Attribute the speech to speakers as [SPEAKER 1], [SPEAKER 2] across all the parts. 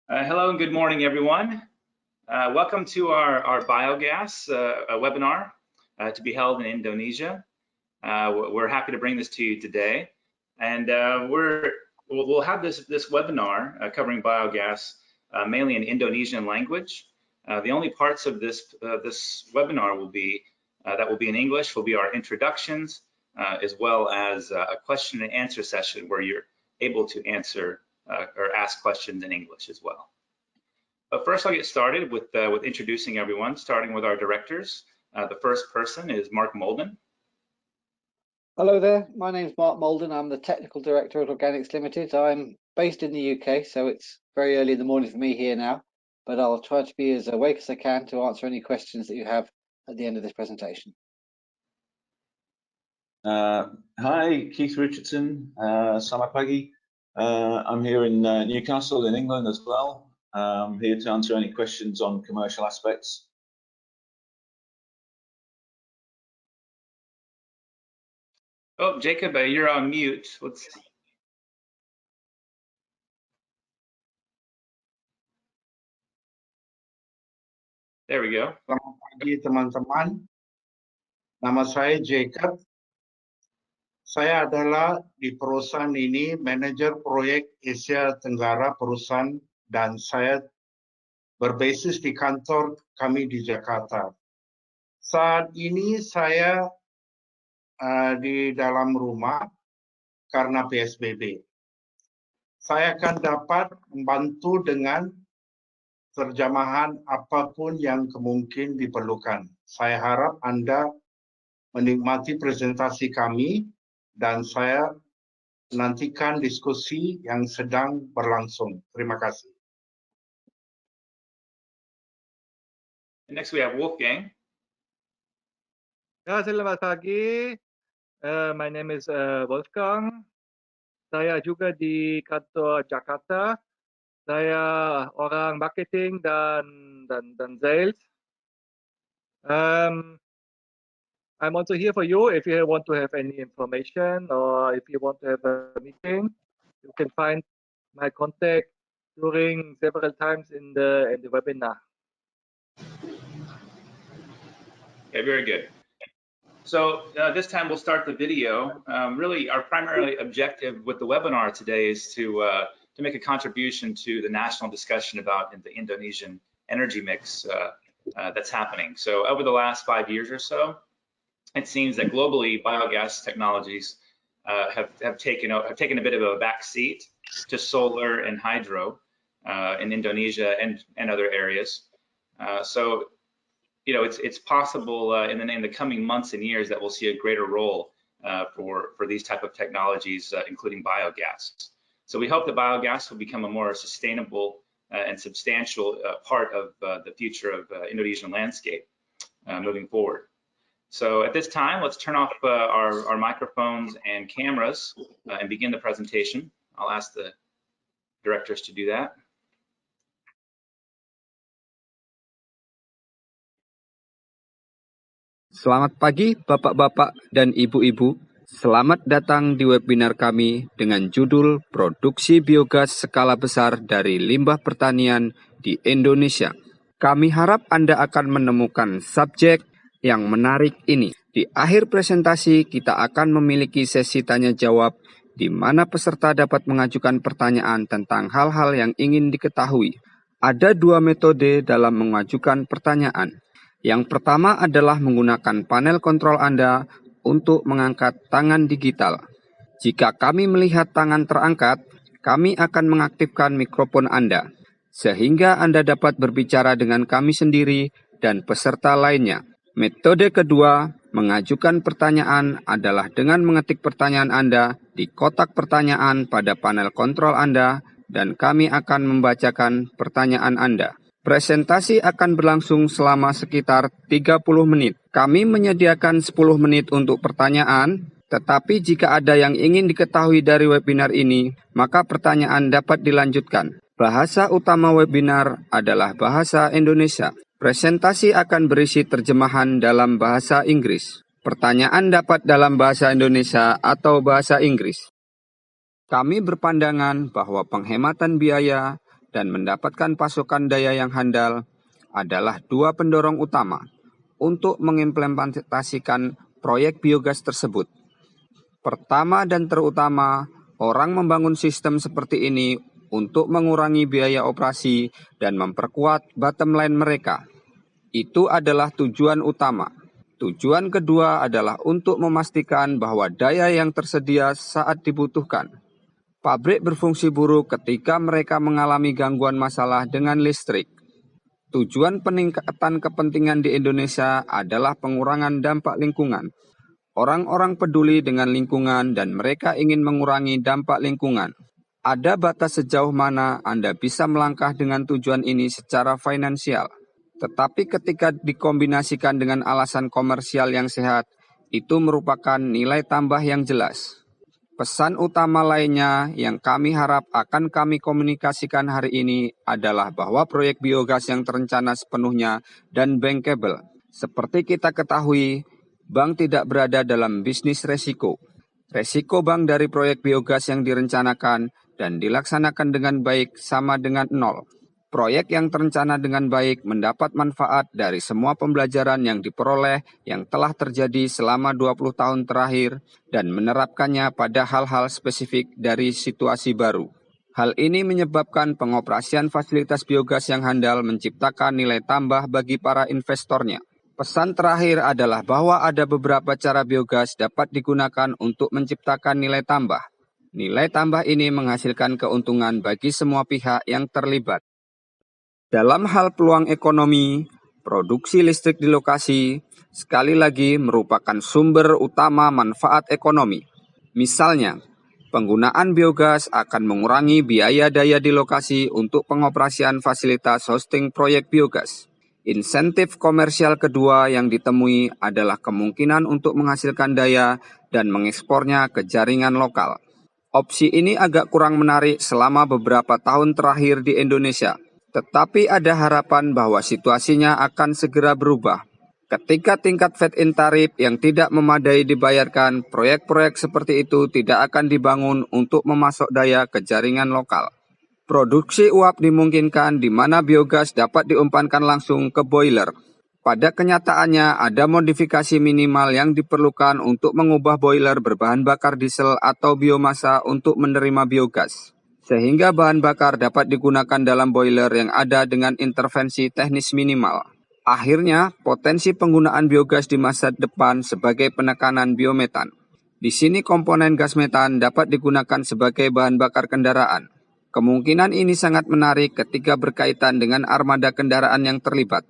[SPEAKER 1] Hello and good morning, everyone. Welcome to our biogas webinar to be held in Indonesia. We're happy to bring this to you today, and we'll have this webinar covering biogas mainly in Indonesian language. The only parts of this webinar will be in English will be our introductions, as well as a question and answer session where you're able to answer or ask questions in English as well. But first, I'll get started with introducing everyone, starting with our directors. The first person is Mark Molden.
[SPEAKER 2] Hello there, my name is Mark Molden. I'm the Technical Director at Organics Limited. I'm based in the UK, so it's very early in the morning for me here now, but I'll try to be as awake as I can to answer any questions that you have at the end of this presentation.
[SPEAKER 3] Hi, Keith Richardson. Selamat pagi. I'm here in Newcastle in England as well. I'm here to answer any questions on commercial aspects.
[SPEAKER 1] Oh, Jacob, you're on mute. There we go.
[SPEAKER 4] Selamat pagi teman-teman. Nama saya Jacob. Saya adalah di perusahaan ini manajer proyek Asia Tenggara perusahaan dan saya berbasis di kantor kami di Jakarta. Saat ini saya di dalam rumah karena PSBB. Saya akan dapat membantu dengan terjemahan apapun yang kemungkinan diperlukan. Saya harap Anda menikmati presentasi kami dan saya menantikan diskusi yang sedang berlangsung. Terima kasih.
[SPEAKER 1] Next we have Wolfgang.
[SPEAKER 5] Ya, selamat pagi. My name is Wolfgang. Saya juga di kantor Jakarta. Saya orang marketing dan sales. I'm also here for you if you want to have any information or if you want to have a meeting. You can find my contact during several times in the webinar.
[SPEAKER 1] Okay, very good. So this time we'll start the video. Really, our primary objective with the webinar today is to make a contribution to the national discussion about the Indonesian energy mix that's happening. So over the last 5 years or so, it seems that globally biogas technologies have taken a bit of a back seat to solar and hydro in Indonesia and other areas. So it's possible in the coming months and years that we'll see a greater role for these type of technologies, including biogas. So we hope that biogas will become a more sustainable and substantial part of the future of Indonesian landscape moving forward. So at this time, let's turn off our microphones and cameras and begin the presentation. I'll ask the directors to do that.
[SPEAKER 6] Selamat pagi Bapak-Bapak dan Ibu-Ibu. Selamat datang di webinar kami dengan judul Produksi Biogas Skala Besar dari Limbah Pertanian di Indonesia. Kami harap Anda akan menemukan subjek yang menarik ini. Di akhir presentasi kita akan memiliki sesi tanya jawab di mana peserta dapat mengajukan pertanyaan tentang hal-hal yang ingin diketahui. Ada 2 metode dalam mengajukan pertanyaan. Yang pertama adalah menggunakan panel kontrol Anda untuk mengangkat tangan digital. Jika kami melihat tangan terangkat, kami akan mengaktifkan mikrofon Anda, sehingga Anda dapat berbicara dengan kami sendiri dan peserta lainnya. Metode kedua, mengajukan pertanyaan adalah dengan mengetik pertanyaan Anda di kotak pertanyaan pada panel kontrol Anda dan kami akan membacakan pertanyaan Anda. Presentasi akan berlangsung selama sekitar 30 menit. Kami menyediakan 10 menit untuk pertanyaan, tetapi jika ada yang ingin diketahui dari webinar ini, maka pertanyaan dapat dilanjutkan. Bahasa utama webinar adalah bahasa Indonesia. Presentasi akan berisi terjemahan dalam bahasa Inggris. Pertanyaan dapat dalam bahasa Indonesia atau bahasa Inggris. Kami berpandangan bahwa penghematan biaya dan mendapatkan pasokan daya yang handal adalah dua pendorong utama untuk mengimplementasikan proyek biogas tersebut. Pertama dan terutama, orang membangun sistem seperti ini untuk mengurangi biaya operasi dan memperkuat bottom line mereka. Itu adalah tujuan utama. Tujuan kedua adalah untuk memastikan bahwa daya yang tersedia saat dibutuhkan. Pabrik berfungsi buruk ketika mereka mengalami gangguan masalah dengan listrik. Tujuan peningkatan kepentingan di Indonesia adalah pengurangan dampak lingkungan. Orang-orang peduli dengan lingkungan dan mereka ingin mengurangi dampak lingkungan. Ada batas sejauh mana Anda bisa melangkah dengan tujuan ini secara finansial. Tetapi ketika dikombinasikan dengan alasan komersial yang sehat, itu merupakan nilai tambah yang jelas. Pesan utama lainnya yang kami harap akan kami komunikasikan hari ini adalah bahwa proyek biogas yang terencana sepenuhnya dan bankable. Seperti kita ketahui, bank tidak berada dalam bisnis resiko. Resiko bank dari proyek biogas yang direncanakan dan dilaksanakan dengan baik sama dengan nol. Proyek yang terencana dengan baik mendapat manfaat dari semua pembelajaran yang diperoleh yang telah terjadi selama 20 tahun terakhir dan menerapkannya pada hal-hal spesifik dari situasi baru. Hal ini menyebabkan pengoperasian fasilitas biogas yang handal menciptakan nilai tambah bagi para investornya. Pesan terakhir adalah bahwa ada beberapa cara biogas dapat digunakan untuk menciptakan nilai tambah. Nilai tambah ini menghasilkan keuntungan bagi semua pihak yang terlibat. Dalam hal peluang ekonomi, produksi listrik di lokasi sekali lagi merupakan sumber utama manfaat ekonomi. Misalnya, penggunaan biogas akan mengurangi biaya daya di lokasi untuk pengoperasian fasilitas hosting proyek biogas. Insentif komersial kedua yang ditemui adalah kemungkinan untuk menghasilkan daya dan mengekspornya ke jaringan lokal. Opsi ini agak kurang menarik selama beberapa tahun terakhir di Indonesia. Tetapi ada harapan bahwa situasinya akan segera berubah. Ketika tingkat fed-in tarif yang tidak memadai dibayarkan, proyek-proyek seperti itu tidak akan dibangun untuk memasok daya ke jaringan lokal. Produksi uap dimungkinkan di mana biogas dapat diumpankan langsung ke boiler. Pada kenyataannya, ada modifikasi minimal yang diperlukan untuk mengubah boiler berbahan bakar diesel atau biomasa untuk menerima biogas, sehingga bahan bakar dapat digunakan dalam boiler yang ada dengan intervensi teknis minimal. Akhirnya, potensi penggunaan biogas di masa depan sebagai penekanan biometan. Di sini komponen gas metan dapat digunakan sebagai bahan bakar kendaraan. Kemungkinan ini sangat menarik ketika berkaitan dengan armada kendaraan yang terlibat.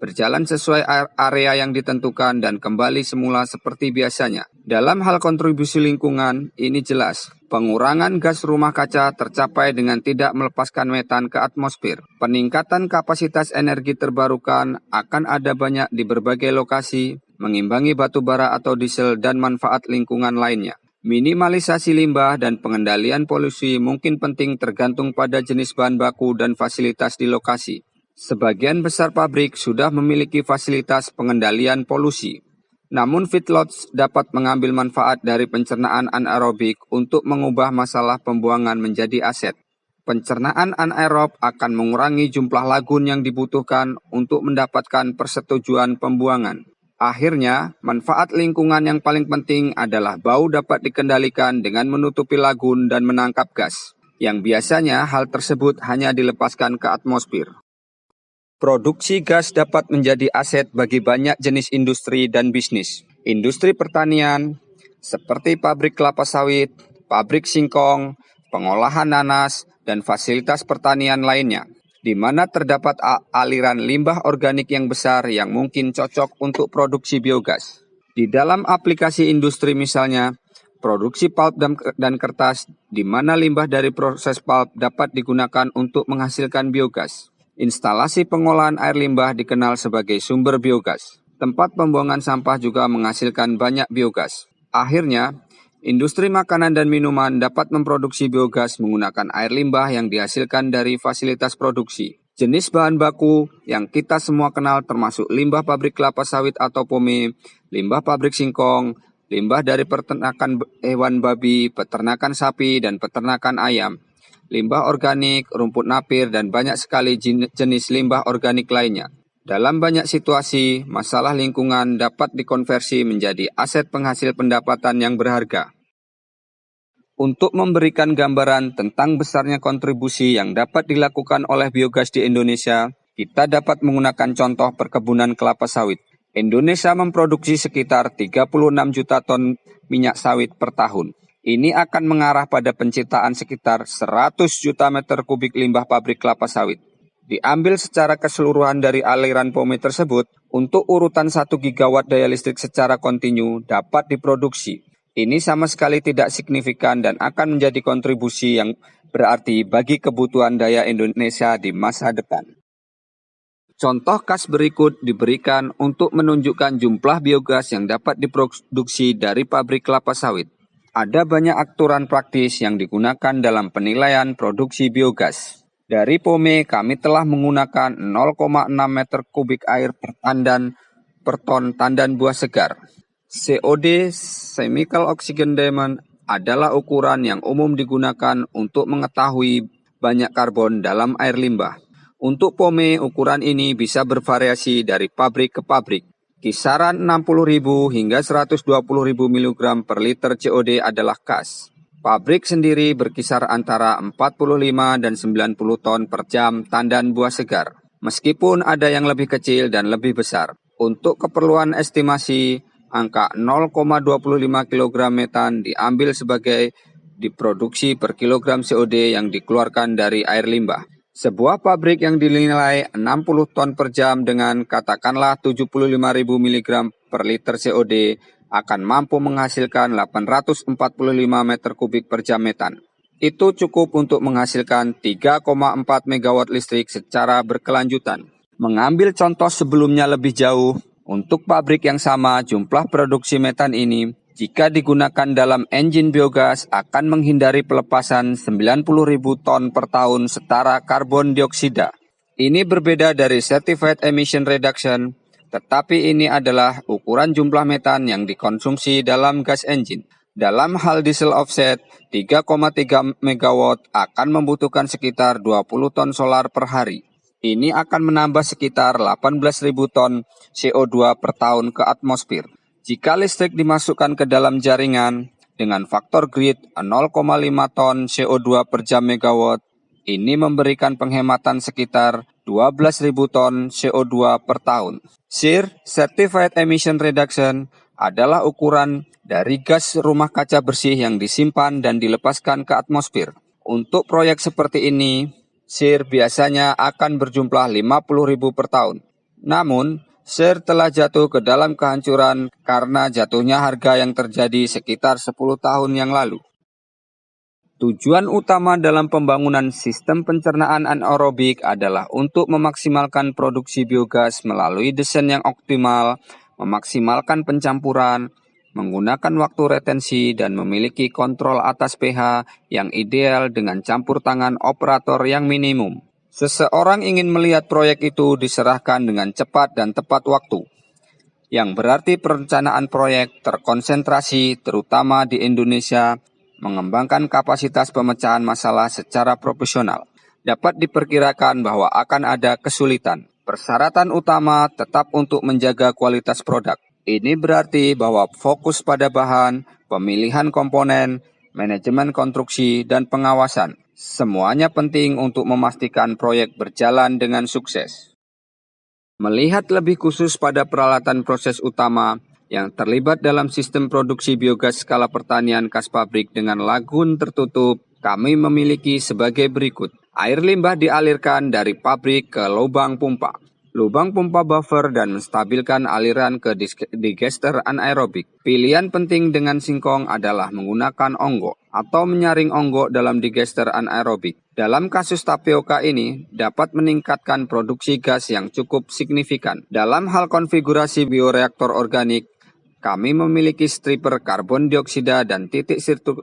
[SPEAKER 6] Berjalan sesuai area yang ditentukan dan kembali semula seperti biasanya. Dalam hal kontribusi lingkungan, ini jelas. Pengurangan gas rumah kaca tercapai dengan tidak melepaskan metan ke atmosfer. Peningkatan kapasitas energi terbarukan akan ada banyak di berbagai lokasi, mengimbangi batu bara atau diesel dan manfaat lingkungan lainnya. Minimalisasi limbah dan pengendalian polusi mungkin penting tergantung pada jenis bahan baku dan fasilitas di lokasi. Sebagian besar pabrik sudah memiliki fasilitas pengendalian polusi. Namun feedlots dapat mengambil manfaat dari pencernaan anaerobik untuk mengubah masalah pembuangan menjadi aset. Pencernaan anaerob akan mengurangi jumlah lagun yang dibutuhkan untuk mendapatkan persetujuan pembuangan. Akhirnya, manfaat lingkungan yang paling penting adalah bau dapat dikendalikan dengan menutupi lagun dan menangkap gas, yang biasanya hal tersebut hanya dilepaskan ke atmosfer. Produksi gas dapat menjadi aset bagi banyak jenis industri dan bisnis. Industri pertanian, seperti pabrik kelapa sawit, pabrik singkong, pengolahan nanas, dan fasilitas pertanian lainnya, di mana terdapat aliran limbah organik yang besar yang mungkin cocok untuk produksi biogas. Di dalam aplikasi industri misalnya, produksi pulp dan kertas, di mana limbah dari proses pulp dapat digunakan untuk menghasilkan biogas. Instalasi pengolahan air limbah dikenal sebagai sumber biogas. Tempat pembuangan sampah juga menghasilkan banyak biogas. Akhirnya, industri makanan dan minuman dapat memproduksi biogas menggunakan air limbah yang dihasilkan dari fasilitas produksi. Jenis bahan baku yang kita semua kenal termasuk limbah pabrik kelapa sawit atau pome, limbah pabrik singkong, limbah dari peternakan hewan babi, peternakan sapi, dan peternakan ayam. limbah organik, rumput napir, dan banyak sekali jenis limbah organik lainnya. Dalam banyak situasi, masalah lingkungan dapat dikonversi menjadi aset penghasil pendapatan yang berharga. Untuk memberikan gambaran tentang besarnya kontribusi yang dapat dilakukan oleh biogas di Indonesia, kita dapat menggunakan contoh perkebunan kelapa sawit. Indonesia memproduksi sekitar 36 juta ton minyak sawit per tahun. Ini akan mengarah pada penciptaan sekitar 100 juta meter kubik limbah pabrik kelapa sawit. Diambil secara keseluruhan dari aliran POME tersebut, untuk urutan 1 gigawatt daya listrik secara kontinu dapat diproduksi. Ini sama sekali tidak signifikan dan akan menjadi kontribusi yang berarti bagi kebutuhan daya Indonesia di masa depan. Contoh kas berikut diberikan untuk menunjukkan jumlah biogas yang dapat diproduksi dari pabrik kelapa sawit. Ada banyak aturan praktis yang digunakan dalam penilaian produksi biogas. Dari POME, kami telah menggunakan 0,6 meter kubik air per ton tandan buah segar. COD, Chemical Oxygen Demand, adalah ukuran yang umum digunakan untuk mengetahui banyak karbon dalam air limbah. Untuk POME, ukuran ini bisa bervariasi dari pabrik ke pabrik. Kisaran 60.000 hingga 120.000 mg per liter COD adalah kas. Pabrik sendiri berkisar antara 45 dan 90 ton per jam tandan buah segar. Meskipun ada yang lebih kecil dan lebih besar. Untuk keperluan estimasi, angka 0,25 kg metan diambil sebagai diproduksi per kilogram COD yang dikeluarkan dari air limbah. Sebuah pabrik yang dinilai 60 ton per jam dengan katakanlah 75.000 mg per liter COD akan mampu menghasilkan 845 meter kubik per jam metan. Itu cukup untuk menghasilkan 3,4 megawatt listrik secara berkelanjutan. Mengambil contoh sebelumnya lebih jauh, untuk pabrik yang sama jumlah produksi metan ini, jika digunakan dalam engine biogas akan menghindari pelepasan 90.000 ton per tahun setara karbon dioksida. Ini berbeda dari Certified Emission Reduction, tetapi ini adalah ukuran jumlah metan yang dikonsumsi dalam gas engine. Dalam hal diesel offset, 3,3 megawatt akan membutuhkan sekitar 20 ton solar per hari. Ini akan menambah sekitar 18.000 ton CO2 per tahun ke atmosfer. Jika listrik dimasukkan ke dalam jaringan dengan faktor grid 0,5 ton CO2 per jam megawatt, ini memberikan penghematan sekitar 12.000 ton CO2 per tahun. CER, Certified Emission Reduction, adalah ukuran dari gas rumah kaca bersih yang disimpan dan dilepaskan ke atmosfer. Untuk proyek seperti ini, CER biasanya akan berjumlah 50.000 per tahun. Namun, CER telah jatuh ke dalam kehancuran karena jatuhnya harga yang terjadi sekitar 10 tahun yang lalu. Tujuan utama dalam pembangunan sistem pencernaan anaerobik adalah untuk memaksimalkan produksi biogas melalui desain yang optimal, memaksimalkan pencampuran, menggunakan waktu retensi, dan memiliki kontrol atas pH yang ideal dengan campur tangan operator yang minimum. Seseorang ingin melihat proyek itu diserahkan dengan cepat dan tepat waktu, yang berarti perencanaan proyek terkonsentrasi terutama di Indonesia, mengembangkan kapasitas pemecahan masalah secara profesional. Dapat diperkirakan bahwa akan ada kesulitan. Persyaratan utama tetap untuk menjaga kualitas produk. Ini berarti bahwa fokus pada bahan, pemilihan komponen, manajemen konstruksi, dan pengawasan. Semuanya penting untuk memastikan proyek berjalan dengan sukses. Melihat lebih khusus pada peralatan proses utama yang terlibat dalam sistem produksi biogas skala pertanian kas pabrik dengan lagun tertutup, kami memiliki sebagai berikut. Air limbah dialirkan dari pabrik ke lubang pompa. Lubang pompa buffer dan menstabilkan aliran ke digester anaerobik. Pilihan penting dengan singkong adalah menggunakan onggok atau menyaring onggok dalam digester anaerobik. Dalam kasus tapioka ini dapat meningkatkan produksi gas yang cukup signifikan. Dalam hal konfigurasi bioreaktor organik, kami memiliki stripper karbon dioksida dan titik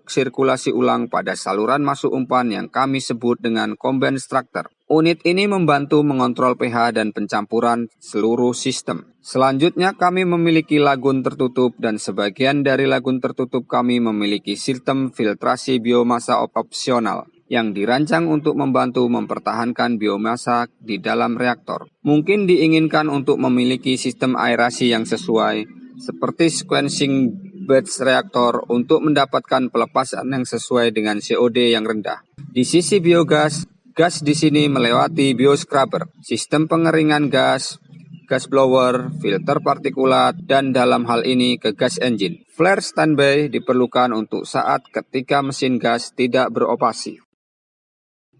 [SPEAKER 6] sirkulasi ulang pada saluran masuk umpan yang kami sebut dengan combined structure. Unit ini membantu mengontrol pH dan pencampuran seluruh sistem. Selanjutnya kami memiliki lagun tertutup dan sebagian dari lagun tertutup kami memiliki sistem filtrasi biomasa opsional. yang dirancang untuk membantu mempertahankan biomasa di dalam reaktor. Mungkin diinginkan untuk memiliki sistem aerasi yang sesuai, seperti sequencing batch reaktor untuk mendapatkan pelepasan yang sesuai dengan COD yang rendah. Di sisi biogas, gas di sini melewati bioscrubber, sistem pengeringan gas, gas blower, filter partikulat, dan dalam hal ini ke gas engine. Flare standby diperlukan untuk saat ketika mesin gas tidak beroperasi.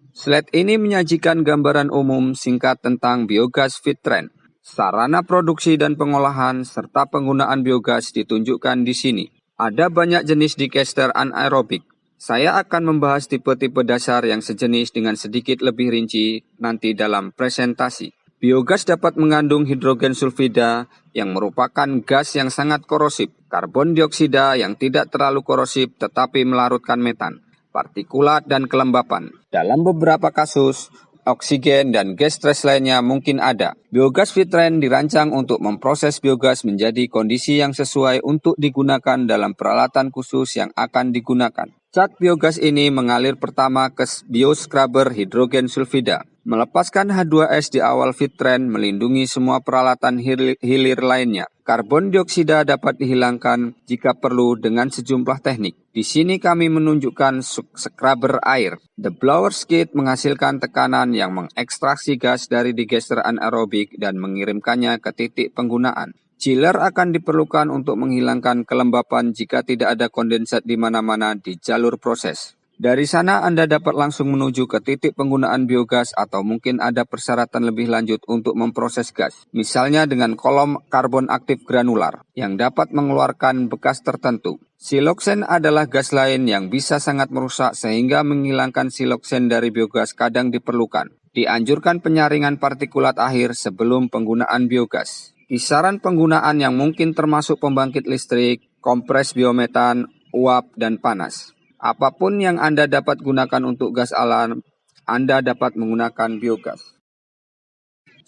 [SPEAKER 6] Slide ini menyajikan gambaran umum singkat tentang biogas feed train. Sarana produksi dan pengolahan serta penggunaan biogas ditunjukkan di sini. Ada banyak jenis digester anaerobik. Saya akan membahas tipe-tipe dasar yang sejenis dengan sedikit lebih rinci nanti dalam presentasi. Biogas dapat mengandung hidrogen sulfida yang merupakan gas yang sangat korosif, karbon dioksida yang tidak terlalu korosif tetapi melarutkan metan, partikulat dan kelembapan. Dalam beberapa kasus, oksigen dan gas trace lainnya mungkin ada. Biogas feed train dirancang untuk memproses biogas menjadi kondisi yang sesuai untuk digunakan dalam peralatan khusus yang akan digunakan. Cat biogas ini mengalir pertama ke bioscrubber hidrogen sulfida. Melepaskan H2S di awal feed train melindungi semua peralatan hilir lainnya. Karbon dioksida dapat dihilangkan jika perlu dengan sejumlah teknik. Di sini kami menunjukkan scrubber air. The blower skid menghasilkan tekanan yang mengekstraksi gas dari digester anaerobik dan mengirimkannya ke titik penggunaan. Chiller akan diperlukan untuk menghilangkan kelembapan jika tidak ada kondensat di mana-mana di jalur proses. Dari sana Anda dapat langsung menuju ke titik penggunaan biogas atau mungkin ada persyaratan lebih lanjut untuk memproses gas. Misalnya dengan kolom karbon aktif granular yang dapat mengeluarkan bekas tertentu. Siloxane adalah gas lain yang bisa sangat merusak sehingga menghilangkan siloxane dari biogas kadang diperlukan. Dianjurkan penyaringan partikulat akhir sebelum penggunaan biogas. Kisaran penggunaan yang mungkin termasuk pembangkit listrik, kompres biometan, uap, dan panas. Apapun yang Anda dapat gunakan untuk gas alam, Anda dapat menggunakan biogas.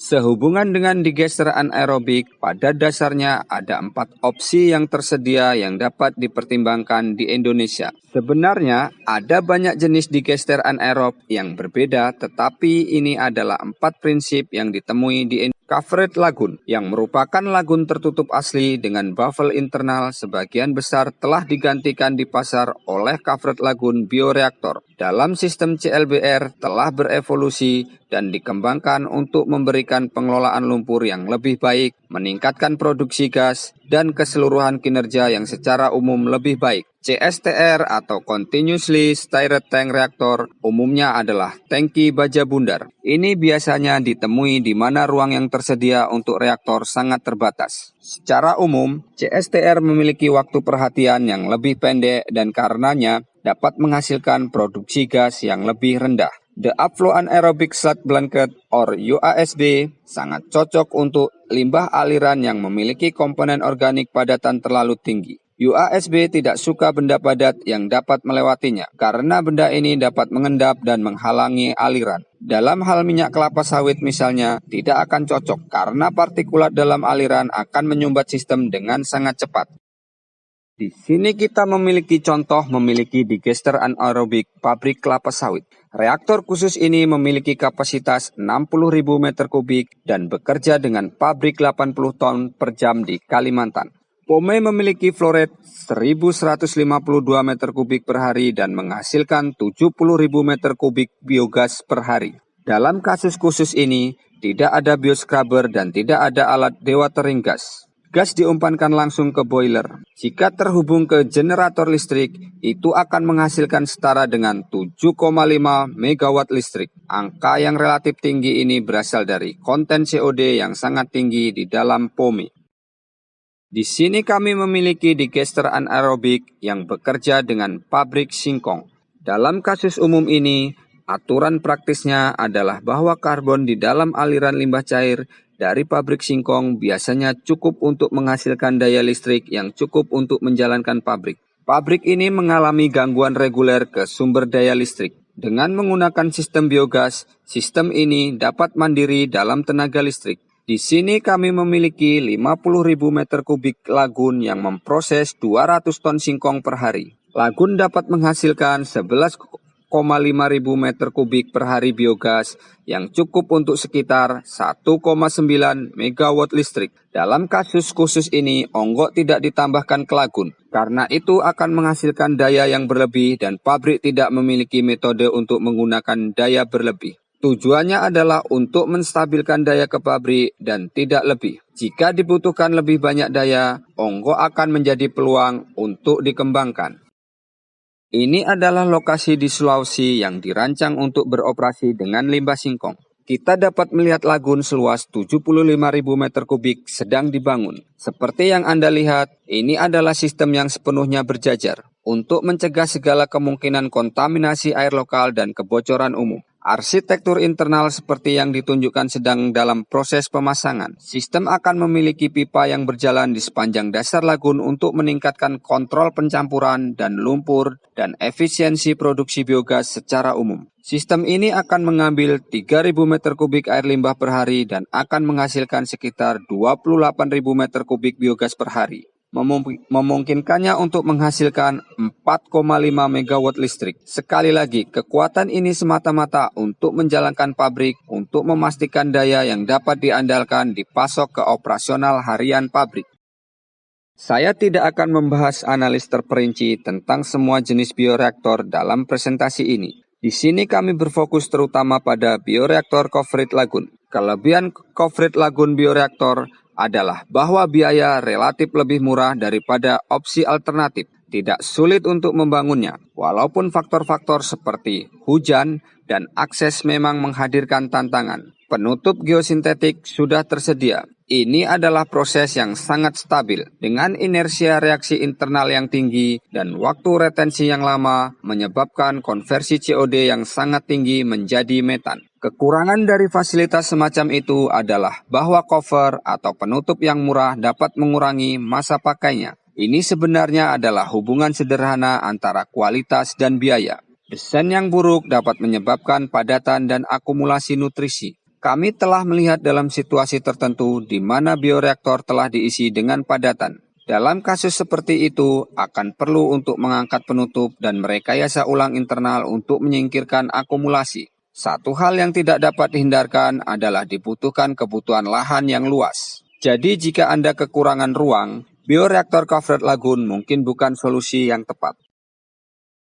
[SPEAKER 6] Sehubungan dengan digester anaerobik, pada dasarnya ada 4 opsi yang tersedia yang dapat dipertimbangkan di Indonesia. Sebenarnya ada banyak jenis digester anaerob yang berbeda, tetapi ini adalah 4 prinsip yang ditemui di Indonesia. Covered lagoon, yang merupakan lagun tertutup asli dengan baffle internal sebagian besar telah digantikan di pasar oleh covered lagoon bioreaktor. Dalam sistem CLBR telah berevolusi dan dikembangkan untuk memberikan pengelolaan lumpur yang lebih baik, meningkatkan produksi gas, dan keseluruhan kinerja yang secara umum lebih baik. CSTR atau Continuously Stirred Tank Reactor umumnya adalah tangki baja bundar. Ini biasanya ditemui di mana ruang yang tersedia untuk reaktor sangat terbatas. Secara umum, CSTR memiliki waktu perhatian yang lebih pendek dan karenanya dapat menghasilkan produksi gas yang lebih rendah. The Upflow Anaerobic Sludge Blanket or UASB sangat cocok untuk limbah aliran yang memiliki komponen organik padatan terlalu tinggi. UASB tidak suka benda padat yang dapat melewatinya karena benda ini dapat mengendap dan menghalangi aliran. Dalam hal minyak kelapa sawit misalnya, tidak akan cocok karena partikulat dalam aliran akan menyumbat sistem dengan sangat cepat. Di sini kita memiliki digester anaerobik pabrik kelapa sawit. Reaktor khusus ini memiliki kapasitas 60.000 meter kubik dan bekerja dengan pabrik 80 ton per jam di Kalimantan. Pome memiliki flow rate 1.152 meter kubik per hari dan menghasilkan 70.000 meter kubik biogas per hari. Dalam kasus khusus ini, tidak ada bioscrubber dan tidak ada alat dewatering gas. Gas diumpankan langsung ke boiler. Jika terhubung ke generator listrik, itu akan menghasilkan setara dengan 7,5 megawatt listrik. Angka yang relatif tinggi ini berasal dari konten COD yang sangat tinggi di dalam Pome. Di sini kami memiliki digester anaerobik yang bekerja dengan pabrik singkong. Dalam kasus umum ini, aturan praktisnya adalah bahwa karbon di dalam aliran limbah cair dari pabrik singkong biasanya cukup untuk menghasilkan daya listrik yang cukup untuk menjalankan pabrik. Pabrik ini mengalami gangguan reguler ke sumber daya listrik. Dengan menggunakan sistem biogas, sistem ini dapat mandiri dalam tenaga listrik. Di sini kami memiliki 50.000 meter kubik lagun yang memproses 200 ton singkong per hari. Lagun dapat menghasilkan 11,5 ribu meter kubik per hari biogas yang cukup untuk sekitar 1,9 megawatt listrik. Dalam kasus khusus ini, Onggok tidak ditambahkan ke lagun, karena itu akan menghasilkan daya yang berlebih dan pabrik tidak memiliki metode untuk menggunakan daya berlebih. Tujuannya adalah untuk menstabilkan daya ke pabrik dan tidak lebih. Jika dibutuhkan lebih banyak daya, Onggok akan menjadi peluang untuk dikembangkan. Ini adalah lokasi di Sulawesi yang dirancang untuk beroperasi dengan limbah singkong. Kita dapat melihat lagun seluas 75.000 meter kubik sedang dibangun. Seperti yang Anda lihat, ini adalah sistem yang sepenuhnya berjajar untuk mencegah segala kemungkinan kontaminasi air lokal dan kebocoran umum. Arsitektur internal seperti yang ditunjukkan sedang dalam proses pemasangan. Sistem akan memiliki pipa yang berjalan di sepanjang dasar lagun untuk meningkatkan kontrol pencampuran dan lumpur dan efisiensi produksi biogas secara umum. Sistem ini akan mengambil 3.000 meter kubik air limbah per hari dan akan menghasilkan sekitar 28.000 meter kubik biogas per hari. Memungkinkannya untuk menghasilkan 4,5 megawatt listrik. Sekali lagi, kekuatan ini semata-mata untuk menjalankan pabrik, untuk memastikan daya yang dapat diandalkan dipasok ke operasional harian pabrik. Saya tidak akan membahas analis terperinci tentang semua jenis bioreaktor dalam presentasi ini. Di sini kami berfokus terutama pada bioreaktor covered lagoon. Kelebihan covered lagoon bioreaktor adalah bahwa biaya relatif lebih murah daripada opsi alternatif. Tidak sulit untuk membangunnya, walaupun faktor-faktor seperti hujan dan akses memang menghadirkan tantangan. Penutup geosintetik sudah tersedia. Ini adalah proses yang sangat stabil, dengan inersia reaksi internal yang tinggi dan waktu retensi yang lama, menyebabkan konversi COD yang sangat tinggi menjadi metan. Kekurangan dari fasilitas semacam itu adalah bahwa cover atau penutup yang murah dapat mengurangi masa pakainya. Ini sebenarnya adalah hubungan sederhana antara kualitas dan biaya. Desain yang buruk dapat menyebabkan padatan dan akumulasi nutrisi. Kami telah melihat dalam situasi tertentu di mana bioreaktor telah diisi dengan padatan. Dalam kasus seperti itu, akan perlu untuk mengangkat penutup dan merekayasa ulang internal untuk menyingkirkan akumulasi. Satu hal yang tidak dapat dihindarkan adalah dibutuhkan kebutuhan lahan yang luas. Jadi jika Anda kekurangan ruang, bioreaktor covered lagoon mungkin bukan solusi yang tepat.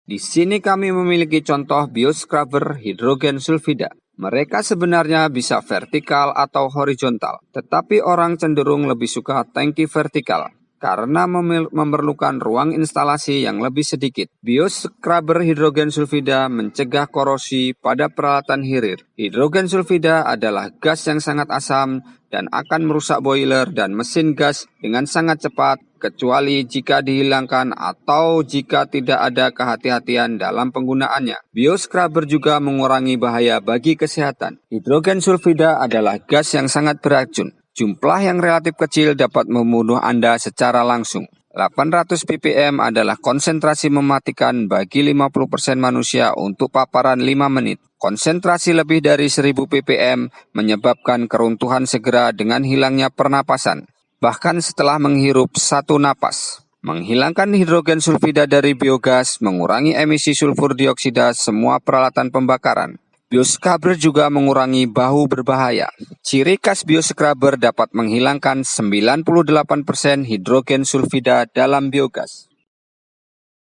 [SPEAKER 6] Di sini kami memiliki contoh bioscrubber hidrogen sulfida. Mereka sebenarnya bisa vertikal atau horizontal, tetapi orang cenderung lebih suka tangki vertikal karena memerlukan ruang instalasi yang lebih sedikit. Bioscrubber hidrogen sulfida mencegah korosi pada peralatan hirir. Hidrogen sulfida adalah gas yang sangat asam dan akan merusak boiler dan mesin gas dengan sangat cepat, kecuali jika dihilangkan atau jika tidak ada kehati-hatian dalam penggunaannya. Bioscrubber juga mengurangi bahaya bagi kesehatan. Hidrogen sulfida adalah gas yang sangat beracun. Jumlah yang relatif kecil dapat membunuh Anda secara langsung. 800 ppm adalah konsentrasi mematikan bagi 50% manusia untuk paparan 5 menit. Konsentrasi lebih dari 1000 ppm menyebabkan keruntuhan segera dengan hilangnya pernapasan, bahkan setelah menghirup satu napas. Menghilangkan hidrogen sulfida dari biogas mengurangi emisi sulfur dioksida semua peralatan pembakaran. Bioscrubber juga mengurangi bau berbahaya. Ciri khas bioscrubber dapat menghilangkan 98% hidrogen sulfida dalam biogas.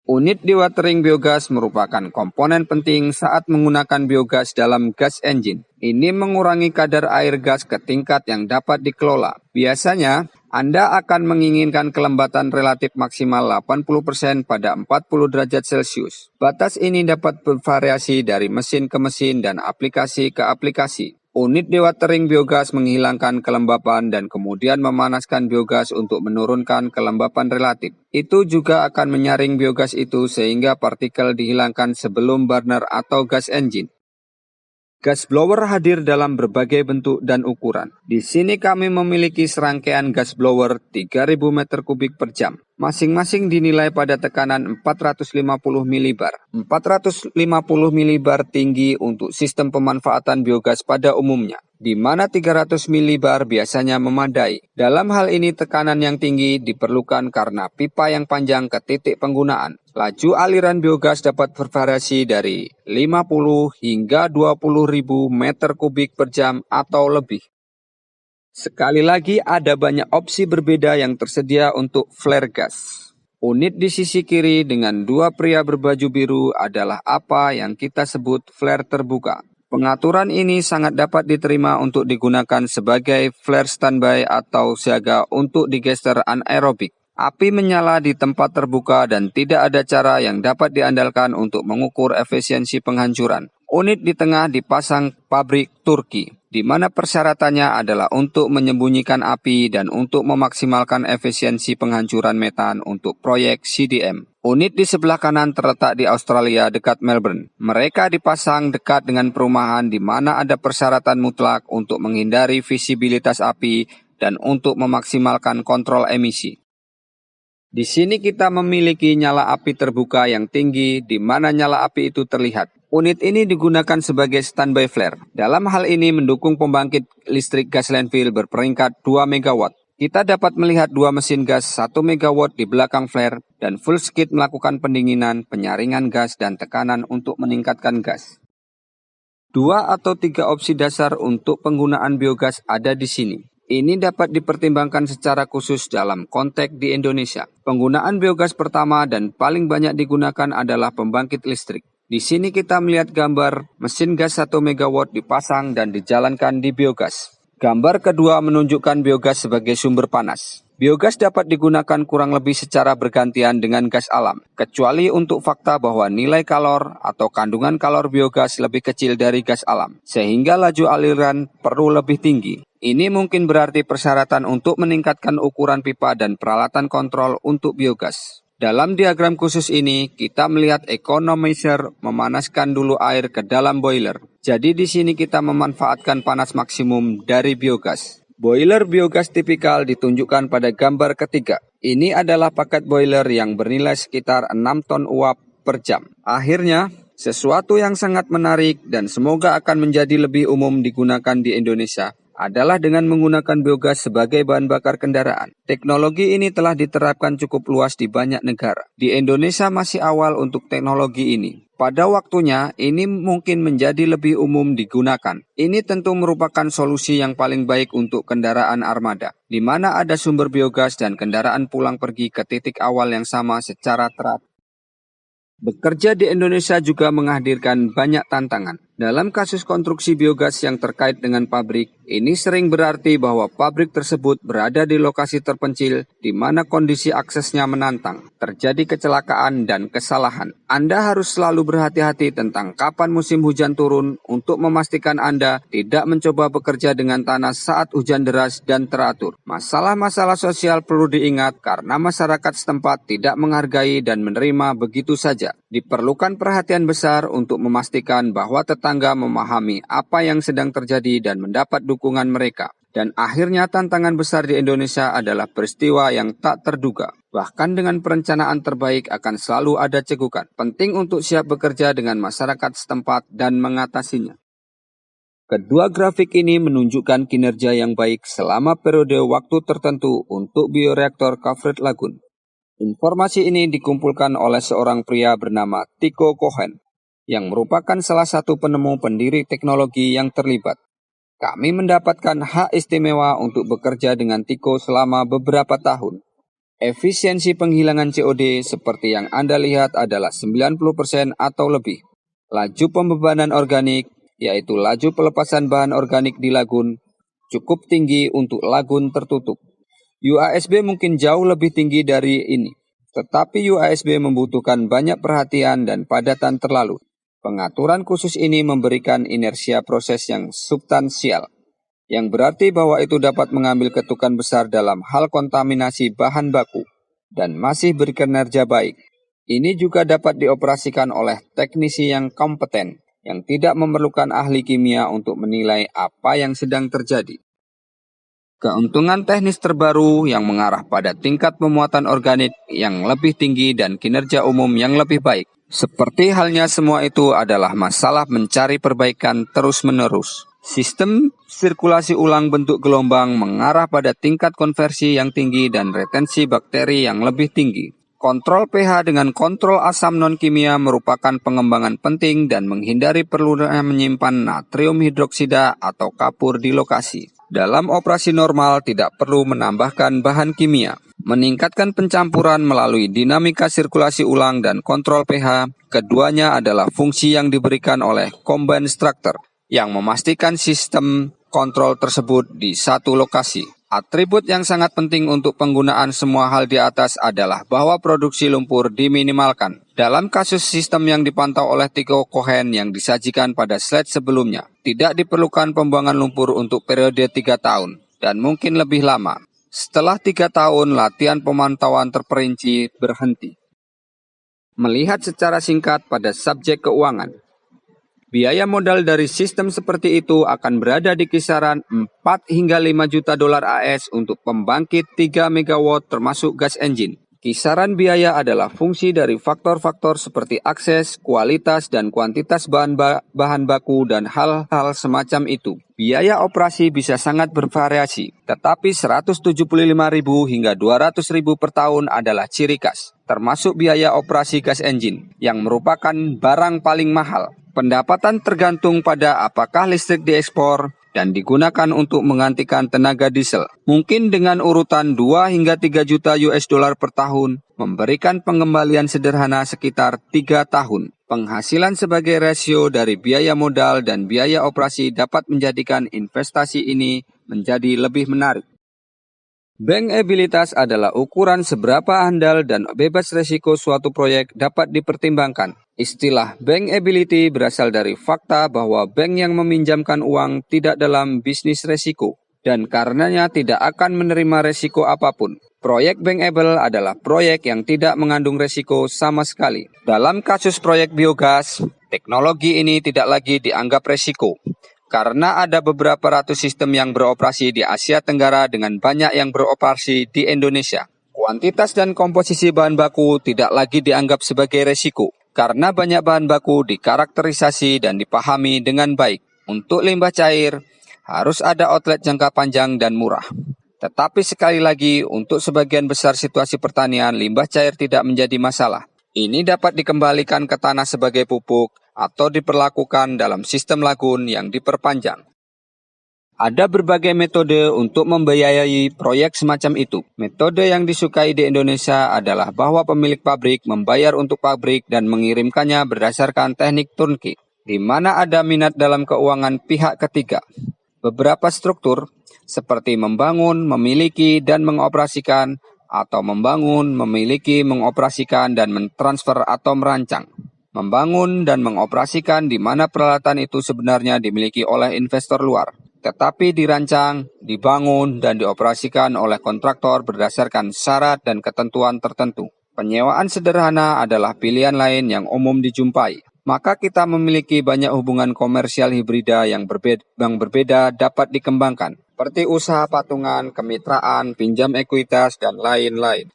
[SPEAKER 6] Unit dewatering biogas merupakan komponen penting saat menggunakan biogas dalam gas engine. Ini mengurangi kadar air gas ke tingkat yang dapat dikelola. Biasanya, Anda akan menginginkan kelembatan relatif maksimal 80% pada 40 derajat Celcius. Batas ini dapat bervariasi dari mesin ke mesin dan aplikasi ke aplikasi. Unit dewatering biogas menghilangkan kelembapan dan kemudian memanaskan biogas untuk menurunkan kelembapan relatif. Itu juga akan menyaring biogas itu sehingga partikel dihilangkan sebelum burner atau gas engine. Gas blower hadir dalam berbagai bentuk dan ukuran. Di sini kami memiliki serangkaian gas blower 3.000 meter kubik per jam. Masing-masing dinilai pada tekanan 450 milibar. 450 milibar tinggi untuk sistem pemanfaatan biogas pada umumnya. di mana 300 milibar biasanya memadai. Dalam hal ini tekanan yang tinggi diperlukan karena pipa yang panjang ke titik penggunaan. Laju aliran biogas dapat bervariasi dari 50 hingga 20.000 meter kubik per jam atau lebih. Sekali lagi ada banyak opsi berbeda yang tersedia untuk flare gas. Unit di sisi kiri dengan dua pria berbaju biru adalah apa yang kita sebut flare terbuka. Pengaturan ini sangat dapat diterima untuk digunakan sebagai flare standby atau siaga untuk digester anaerobik. Api menyala di tempat terbuka dan tidak ada cara yang dapat diandalkan untuk mengukur efisiensi penghancuran. Unit di tengah dipasang pabrik Turki, di mana persyaratannya adalah untuk menyembunyikan api dan untuk memaksimalkan efisiensi penghancuran metan untuk proyek CDM. Unit di sebelah kanan terletak di Australia dekat Melbourne. Mereka dipasang dekat dengan perumahan di mana ada persyaratan mutlak untuk menghindari visibilitas api dan untuk memaksimalkan kontrol emisi. Di sini kita memiliki nyala api terbuka yang tinggi di mana nyala api itu terlihat. Unit ini digunakan sebagai standby flare. Dalam hal ini mendukung pembangkit listrik gas landfill berperingkat 2 MW. Kita dapat melihat dua mesin gas 1 MW di belakang flare dan full skid melakukan pendinginan, penyaringan gas, dan tekanan untuk meningkatkan gas. 2 atau 3 opsi dasar untuk penggunaan biogas ada di sini. Ini dapat dipertimbangkan secara khusus dalam konteks di Indonesia. Penggunaan biogas pertama dan paling banyak digunakan adalah pembangkit listrik. Di sini kita melihat gambar mesin gas 1 MW dipasang dan dijalankan di biogas. Gambar kedua menunjukkan biogas sebagai sumber panas. Biogas dapat digunakan kurang lebih secara bergantian dengan gas alam, kecuali untuk fakta bahwa nilai kalor atau kandungan kalor biogas lebih kecil dari gas alam, sehingga laju aliran perlu lebih tinggi. Ini mungkin berarti persyaratan untuk meningkatkan ukuran pipa dan peralatan kontrol untuk biogas. Dalam diagram khusus ini, kita melihat economizer memanaskan dulu air ke dalam boiler. Jadi di sini kita memanfaatkan panas maksimum dari biogas. Boiler biogas tipikal ditunjukkan pada gambar ketiga. Ini adalah paket boiler yang bernilai sekitar 6 ton uap per jam. Akhirnya, sesuatu yang sangat menarik dan semoga akan menjadi lebih umum digunakan di Indonesia adalah dengan menggunakan biogas sebagai bahan bakar kendaraan. Teknologi ini telah diterapkan cukup luas di banyak negara. Di Indonesia masih awal untuk teknologi ini. Pada waktunya, ini mungkin menjadi lebih umum digunakan. Ini tentu merupakan solusi yang paling baik untuk kendaraan armada, di mana ada sumber biogas dan kendaraan pulang pergi ke titik awal yang sama secara teratur. Bekerja di Indonesia juga menghadirkan banyak tantangan. Dalam kasus konstruksi biogas yang terkait dengan pabrik, ini sering berarti bahwa pabrik tersebut berada di lokasi terpencil di mana kondisi aksesnya menantang, terjadi kecelakaan dan kesalahan. Anda harus selalu berhati-hati tentang kapan musim hujan turun untuk memastikan Anda tidak mencoba bekerja dengan tanah saat hujan deras dan teratur. Masalah-masalah sosial perlu diingat karena masyarakat setempat tidak menghargai dan menerima begitu saja. Diperlukan perhatian besar untuk memastikan bahwa tetangga memahami apa yang sedang terjadi dan mendapat dukungan mereka. Dan akhirnya tantangan besar di Indonesia adalah peristiwa yang tak terduga. Bahkan dengan perencanaan terbaik akan selalu ada cegukan. Penting untuk siap bekerja dengan masyarakat setempat dan mengatasinya. Kedua grafik ini menunjukkan kinerja yang baik selama periode waktu tertentu untuk bioreaktor Covered Lagoon. Informasi ini dikumpulkan oleh seorang pria bernama Tycho Cohen, yang merupakan salah satu penemu pendiri teknologi yang terlibat. Kami mendapatkan hak istimewa untuk bekerja dengan Tycho selama beberapa tahun. Efisiensi penghilangan COD seperti yang Anda lihat adalah 90% atau lebih. Laju pembebanan organik, yaitu laju pelepasan bahan organik di lagun, cukup tinggi untuk lagun tertutup. UASB mungkin jauh lebih tinggi dari ini, tetapi UASB membutuhkan banyak perhatian dan padatan terlalu. Pengaturan khusus ini memberikan inersia proses yang substansial, yang berarti bahwa itu dapat mengambil ketukan besar dalam hal kontaminasi bahan baku, dan masih berkinerja baik. Ini juga dapat dioperasikan oleh teknisi yang kompeten, yang tidak memerlukan ahli kimia untuk menilai apa yang sedang terjadi. Keuntungan teknis terbaru yang mengarah pada tingkat pemuatan organik yang lebih tinggi dan kinerja umum yang lebih baik. Seperti halnya semua itu adalah masalah mencari perbaikan terus-menerus. Sistem sirkulasi ulang bentuk gelombang mengarah pada tingkat konversi yang tinggi dan retensi bakteri yang lebih tinggi. Kontrol pH dengan kontrol asam non-kimia merupakan pengembangan penting dan menghindari perlunya menyimpan natrium hidroksida atau kapur di lokasi. Dalam operasi normal tidak perlu menambahkan bahan kimia. Meningkatkan pencampuran melalui dinamika sirkulasi ulang dan kontrol pH, keduanya adalah fungsi yang diberikan oleh combine structure yang memastikan sistem kontrol tersebut di satu lokasi. Atribut yang sangat penting untuk penggunaan semua hal di atas adalah bahwa produksi lumpur diminimalkan. Dalam kasus sistem yang dipantau oleh Tycho Cohen yang disajikan pada slide sebelumnya, tidak diperlukan pembuangan lumpur untuk periode 3 tahun dan mungkin lebih lama. Setelah 3 tahun, latihan pemantauan terperinci berhenti. Melihat secara singkat pada subjek keuangan. Biaya modal dari sistem seperti itu akan berada di kisaran 4 hingga 5 juta dolar AS untuk pembangkit 3 MW termasuk gas engine. Kisaran biaya adalah fungsi dari faktor-faktor seperti akses, kualitas, dan kuantitas bahan baku dan hal-hal semacam itu. Biaya operasi bisa sangat bervariasi, tetapi 175.000 hingga 200.000 per tahun adalah ciri khas, termasuk biaya operasi gas engine, yang merupakan barang paling mahal. Pendapatan tergantung pada apakah listrik diekspor dan digunakan untuk menggantikan tenaga diesel. Mungkin dengan urutan 2 hingga 3 juta US dollar per tahun, memberikan pengembalian sederhana sekitar 3 tahun. Penghasilan sebagai rasio dari biaya modal dan biaya operasi dapat menjadikan investasi ini menjadi lebih menarik. Bankabilitas adalah ukuran seberapa handal dan bebas risiko suatu proyek dapat dipertimbangkan. Istilah bankability berasal dari fakta bahwa bank yang meminjamkan uang tidak dalam bisnis risiko dan karenanya tidak akan menerima risiko apapun. Proyek bankable adalah proyek yang tidak mengandung risiko sama sekali. Dalam kasus proyek biogas, teknologi ini tidak lagi dianggap risiko. Karena ada beberapa ratus sistem yang beroperasi di Asia Tenggara dengan banyak yang beroperasi di Indonesia. Kuantitas dan komposisi bahan baku tidak lagi dianggap sebagai resiko, karena banyak bahan baku dikarakterisasi dan dipahami dengan baik. Untuk limbah cair, harus ada outlet jangka panjang dan murah. Tetapi sekali lagi, untuk sebagian besar situasi pertanian, limbah cair tidak menjadi masalah. Ini dapat dikembalikan ke tanah sebagai pupuk, atau diperlakukan dalam sistem lagun yang diperpanjang. Ada berbagai metode untuk membiayai proyek semacam itu. Metode yang disukai di Indonesia adalah bahwa pemilik pabrik membayar untuk pabrik dan mengirimkannya berdasarkan teknik turnkey, di mana ada minat dalam keuangan pihak ketiga. Beberapa struktur, seperti membangun, memiliki, dan mengoperasikan, atau membangun, memiliki, mengoperasikan, dan mentransfer atau merancang. Membangun dan mengoperasikan di mana peralatan itu sebenarnya dimiliki oleh investor luar, tetapi dirancang, dibangun, dan dioperasikan oleh kontraktor berdasarkan syarat dan ketentuan tertentu. Penyewaan sederhana adalah pilihan lain yang umum dijumpai. Maka kita memiliki banyak hubungan komersial hibrida yang berbeda dapat dikembangkan, seperti usaha patungan, kemitraan, pinjam ekuitas, dan lain-lain.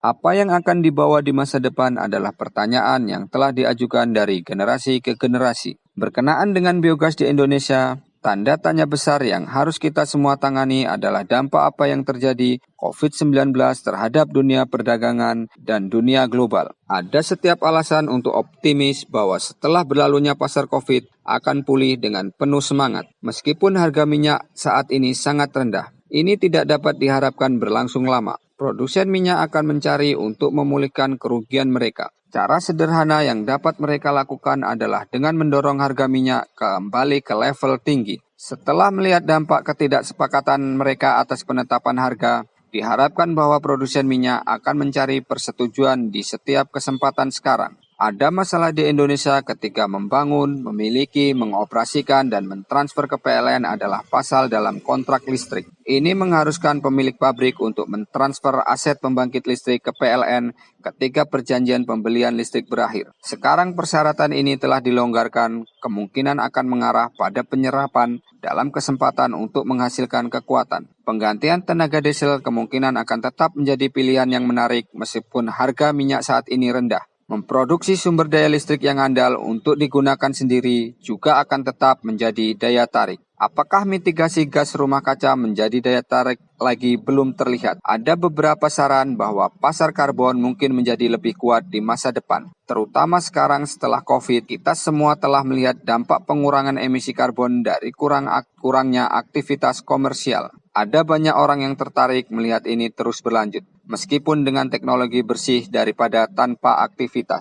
[SPEAKER 6] Apa yang akan dibawa di masa depan adalah pertanyaan yang telah diajukan dari generasi ke generasi. Berkenaan dengan biogas di Indonesia, tanda tanya besar yang harus kita semua tangani adalah dampak apa yang terjadi COVID-19 terhadap dunia perdagangan dan dunia global. Ada setiap alasan untuk optimis bahwa setelah berlalunya pasar COVID akan pulih dengan penuh semangat. Meskipun harga minyak saat ini sangat rendah, ini tidak dapat diharapkan berlangsung lama. Produsen minyak akan mencari untuk memulihkan kerugian mereka. Cara sederhana yang dapat mereka lakukan adalah dengan mendorong harga minyak kembali ke level tinggi. Setelah melihat dampak ketidaksepakatan mereka atas penetapan harga, diharapkan bahwa produsen minyak akan mencari persetujuan di setiap kesempatan sekarang. Ada masalah di Indonesia ketika membangun, memiliki, mengoperasikan, dan mentransfer ke PLN adalah pasal dalam kontrak listrik. Ini mengharuskan pemilik pabrik untuk mentransfer aset pembangkit listrik ke PLN ketika perjanjian pembelian listrik berakhir. Sekarang persyaratan ini telah dilonggarkan, kemungkinan akan mengarah pada penyerapan dalam kesempatan untuk menghasilkan kekuatan. Penggantian tenaga diesel kemungkinan akan tetap menjadi pilihan yang menarik meskipun harga minyak saat ini rendah. Memproduksi sumber daya listrik yang andal untuk digunakan sendiri juga akan tetap menjadi daya tarik. Apakah mitigasi gas rumah kaca menjadi daya tarik lagi belum terlihat? Ada beberapa saran bahwa pasar karbon mungkin menjadi lebih kuat di masa depan. Terutama sekarang setelah COVID, kita semua telah melihat dampak pengurangan emisi karbon dari kurangnya aktivitas komersial. Ada banyak orang yang tertarik melihat ini terus berlanjut, meskipun dengan teknologi bersih daripada tanpa aktivitas.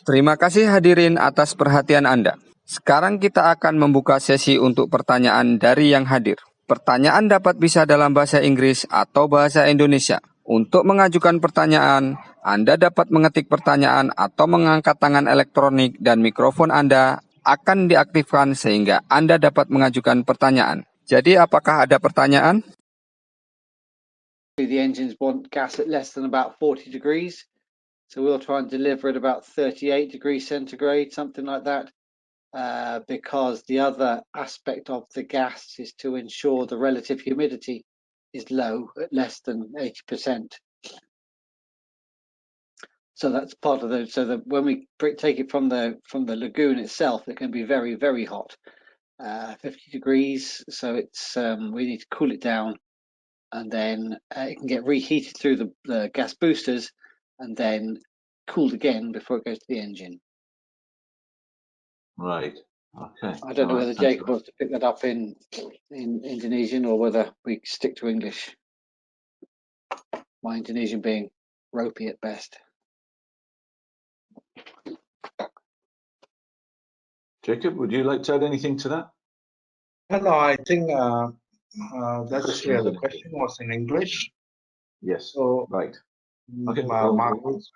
[SPEAKER 6] Terima kasih hadirin atas perhatian Anda. Sekarang kita akan membuka sesi untuk pertanyaan dari yang hadir. Pertanyaan dapat bisa dalam bahasa Inggris atau bahasa Indonesia. Untuk mengajukan pertanyaan, Anda dapat mengetik pertanyaan atau mengangkat tangan elektronik dan mikrofon Anda akan diaktifkan sehingga Anda dapat mengajukan pertanyaan. Jadi apakah ada pertanyaan?
[SPEAKER 2] The engines want gas at less than about 40 degrees. So we'll try and deliver at about 38 degrees centigrade, something like that, because the other aspect of the gas is to ensure the relative humidity is low at less than 80%. So that's part of the, so that when we take it from the lagoon itself, it can be very, very hot, 50 degrees. So it's we need to cool it down, and then it can get reheated through the gas boosters, and then cooled again before it goes to the engine.
[SPEAKER 3] Right. Okay.
[SPEAKER 2] I don't know
[SPEAKER 3] All
[SPEAKER 2] whether
[SPEAKER 3] right, thank
[SPEAKER 2] Jacob
[SPEAKER 3] you.
[SPEAKER 2] wants to pick that up in Indonesian or whether we stick to English. My Indonesian being ropey at best.
[SPEAKER 3] Jacob, would you like to add anything to that?
[SPEAKER 4] No, I think that's
[SPEAKER 3] Question,
[SPEAKER 4] clear. The
[SPEAKER 3] isn't it?
[SPEAKER 4] question was in English.
[SPEAKER 3] Yes.
[SPEAKER 4] So,
[SPEAKER 3] Right. Okay.
[SPEAKER 4] Marcus,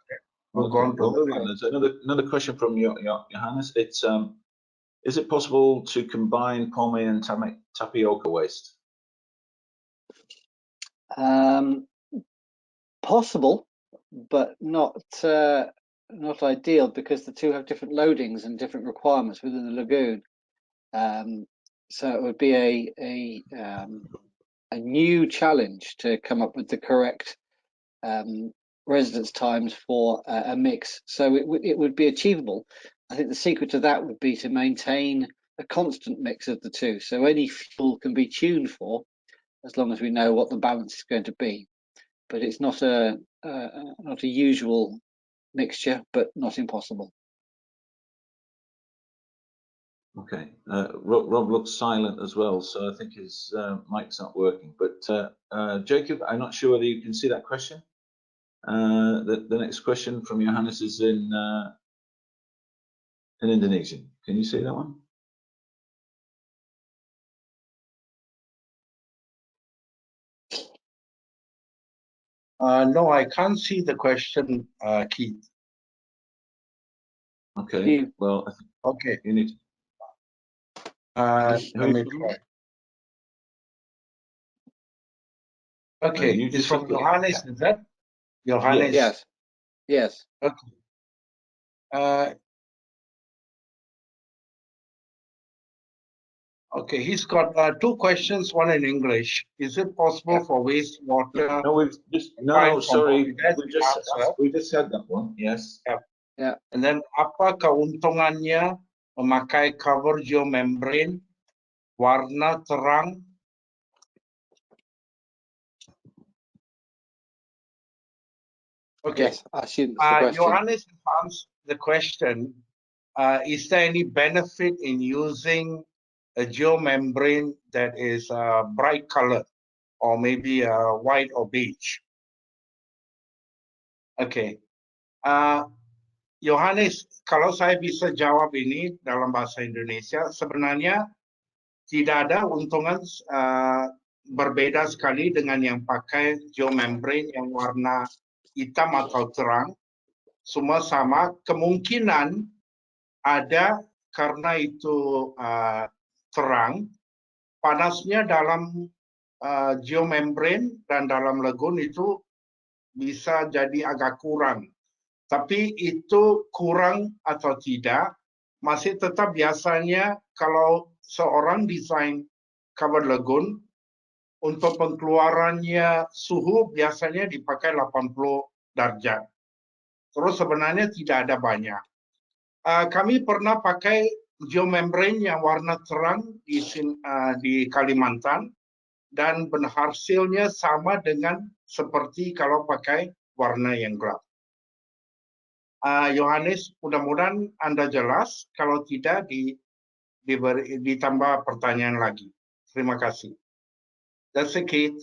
[SPEAKER 4] we'll go on to
[SPEAKER 3] We'll
[SPEAKER 4] the
[SPEAKER 3] move on. There's another question from Johannes. It's is it possible to combine palm and tapioca waste?
[SPEAKER 2] Possible, but not ideal, because the two have different loadings and different requirements within the lagoon. So it would be a new challenge to come up with the correct residence times for a mix. So it would be achievable. I think the secret to that would be to maintain a constant mix of the two. So any fuel can be tuned for, as long as we know what the balance is going to be. But it's not a usual mixture, but not impossible.
[SPEAKER 3] Okay. Rob looks silent as well, so I think his mic's not working. But Jacob, I'm not sure whether you can see that question. The next question from Johannes is in Indonesian. Can you see that one?
[SPEAKER 4] no, I can't see the question, Keith.
[SPEAKER 3] Okay. Well, I think
[SPEAKER 4] Okay.
[SPEAKER 3] you need.
[SPEAKER 4] Let me try. Okay,
[SPEAKER 3] you
[SPEAKER 4] it's
[SPEAKER 3] just
[SPEAKER 4] from
[SPEAKER 3] look at-
[SPEAKER 4] Johannes, is that? Johannes.
[SPEAKER 2] Yes. Yes.
[SPEAKER 4] Okay. Okay, he's got two questions, one in English. Is it possible for wastewater?
[SPEAKER 3] No, we've just
[SPEAKER 4] combined
[SPEAKER 3] sorry.
[SPEAKER 4] components?
[SPEAKER 3] We just had that one. Yes.
[SPEAKER 2] Yeah.
[SPEAKER 4] And then apa keuntungannya memakai cover geomembrane warna terang? Okay.
[SPEAKER 2] Yes, I assume that's the question.
[SPEAKER 4] Johannes answered the question. Is there any benefit in using a geomembrane that is bright color, or maybe white or beige? Okay. Johannes, kalau saya bisa jawab ini dalam bahasa Indonesia, sebenarnya tidak ada untungan berbeda sekali dengan yang pakai geomembrane yang warna hitam atau terang. Semua sama, kemungkinan ada karena itu terang, panasnya dalam geomembrane dan dalam lagoon itu bisa jadi agak kurang. Tapi itu kurang atau tidak, masih tetap biasanya kalau seorang desain covered lagoon, untuk pengeluarannya suhu biasanya dipakai 80 derajat. Terus sebenarnya tidak ada banyak. Kami pernah pakai geomembrane yang warna terang di Kalimantan dan hasilnya sama dengan seperti kalau pakai warna yang gelap. Yohanes, mudah-mudahan Anda jelas. Kalau tidak, ditambah pertanyaan lagi. Terima kasih. That's it, Keith.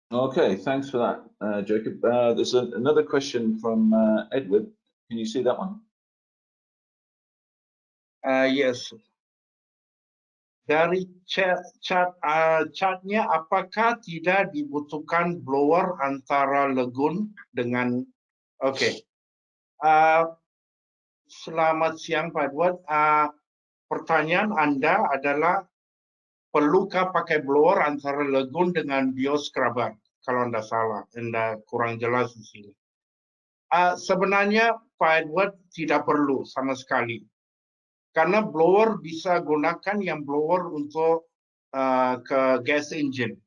[SPEAKER 3] Okay, thanks for that, Jacob. There's another question from Edward. Can you see that one?
[SPEAKER 4] Yes. Dari chartnya, apakah tidak dibutuhkan blower antara lagoon dengan? Oke. Selamat siang Pak Edward. Pertanyaan Anda adalah perlukah pakai blower antara lagoon dengan bioscrubber? Kalau Anda salah, Anda kurang jelas di sini. Sebenarnya Pak Edward tidak perlu sama sekali. Karena blower bisa gunakan yang blower untuk ke gas engine.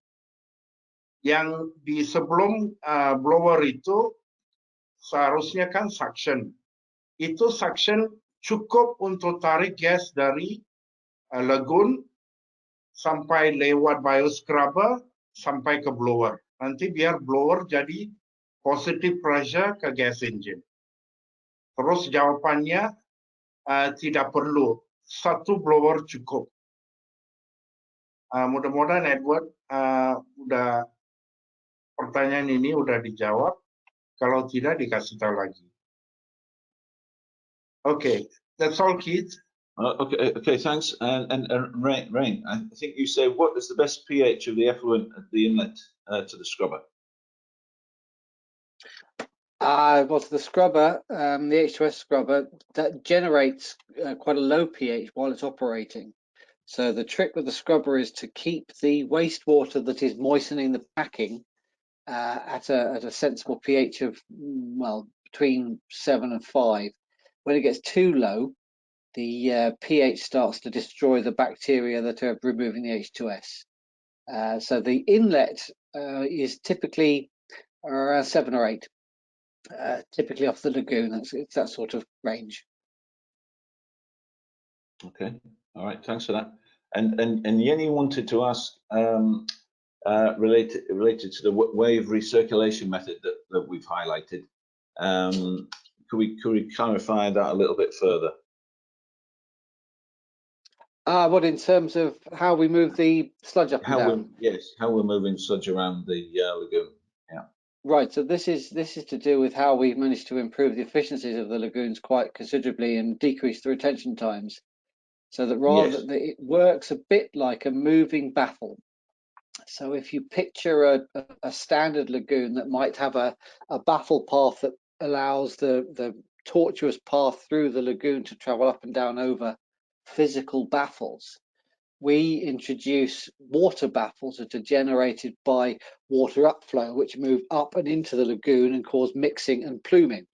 [SPEAKER 4] Yang di sebelum blower itu seharusnya kan suction. Itu suction cukup untuk tarik gas dari lagoon sampai lewat bioscrubber sampai ke blower. Nanti biar blower jadi positive pressure ke gas engine. Terus jawabannya tidak perlu, satu blower cukup. Mudah-mudahan Edward pertanyaan ini udah dijawab. Kalau tidak dikasih tahu lagi. Okay, that's all, Keith.
[SPEAKER 3] Okay, thanks. And Rain, I think you say, what is the best pH of the effluent at the inlet to the scrubber?
[SPEAKER 2] Well, to the scrubber, the H2S scrubber, that generates quite a low pH while it's operating. So the trick with the scrubber is to keep the wastewater that is moistening the packing at a sensible pH of, well, between 7 and 5. When it gets too low, the pH starts to destroy the bacteria that are removing the H2S. So the inlet is typically around 7 or 8. Typically off the lagoon, it's that sort of range.
[SPEAKER 3] Okay, all right, thanks for that. And Yenny wanted to ask related to the wave recirculation method that we've highlighted. Could we clarify that a little bit further?
[SPEAKER 2] What in terms of how we move the sludge up and down?
[SPEAKER 3] Yes, how we're moving sludge around the lagoon. Yeah.
[SPEAKER 2] Right. So this is to do with how we've managed to improve the efficiencies of the lagoons quite considerably and decrease the retention times, so that rather it works a bit like a moving baffle. So if you picture a standard lagoon that might have a baffle path that allows the tortuous path through the lagoon to travel up and down over physical baffles, we introduce water baffles that are generated by water upflow, which move up and into the lagoon and cause mixing and pluming.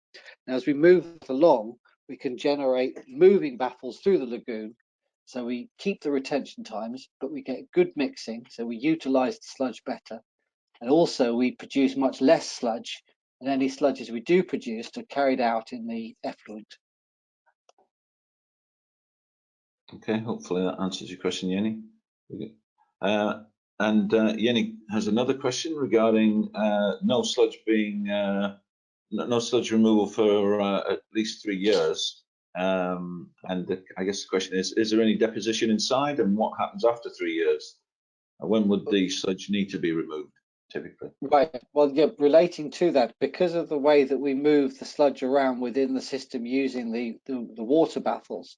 [SPEAKER 2] Now, as we move along, we can generate moving baffles through the lagoon. So we keep the retention times, but we get good mixing. So we utilize the sludge better. And also we produce much less sludge, and any sludges we do produce are carried out in the effluent.
[SPEAKER 3] Okay, hopefully that answers your question, Yenny. And Yenny has another question regarding no sludge removal for at least 3 years. And I guess the question is there any deposition inside, and what happens after 3 years? When would the sludge need to be removed, typically?
[SPEAKER 2] Right. Well, yeah, relating to that, because of the way that we move the sludge around within the system using the water baffles,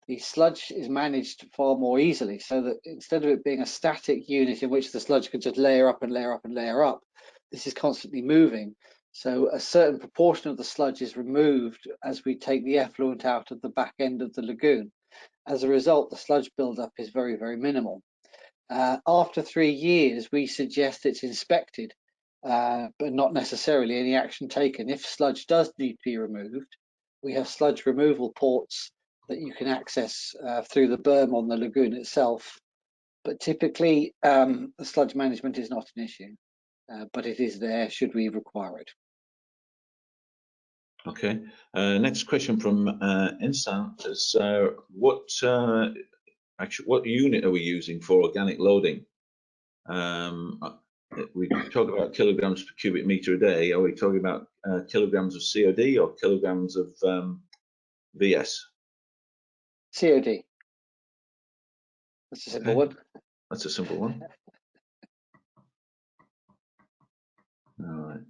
[SPEAKER 2] the sludge is managed far more easily, so that instead of it being a static unit in which the sludge can just layer up and layer up and layer up, this is constantly moving. So a certain proportion of the sludge is removed as we take the effluent out of the back end of the lagoon. As a result, the sludge buildup is very, very minimal. After 3 years, we suggest it's inspected, but not necessarily any action taken. If sludge does need to be removed, we have sludge removal ports that you can access through the berm on the lagoon itself. But typically, the sludge management is not an issue, but it is there should we require it.
[SPEAKER 3] Okay. Next question from Insan is what unit are we using for organic loading? We talk about kilograms per cubic meter a day. Are we talking about kilograms of COD or kilograms of VS?
[SPEAKER 2] COD. That's a simple one.
[SPEAKER 3] That's a simple one. All right.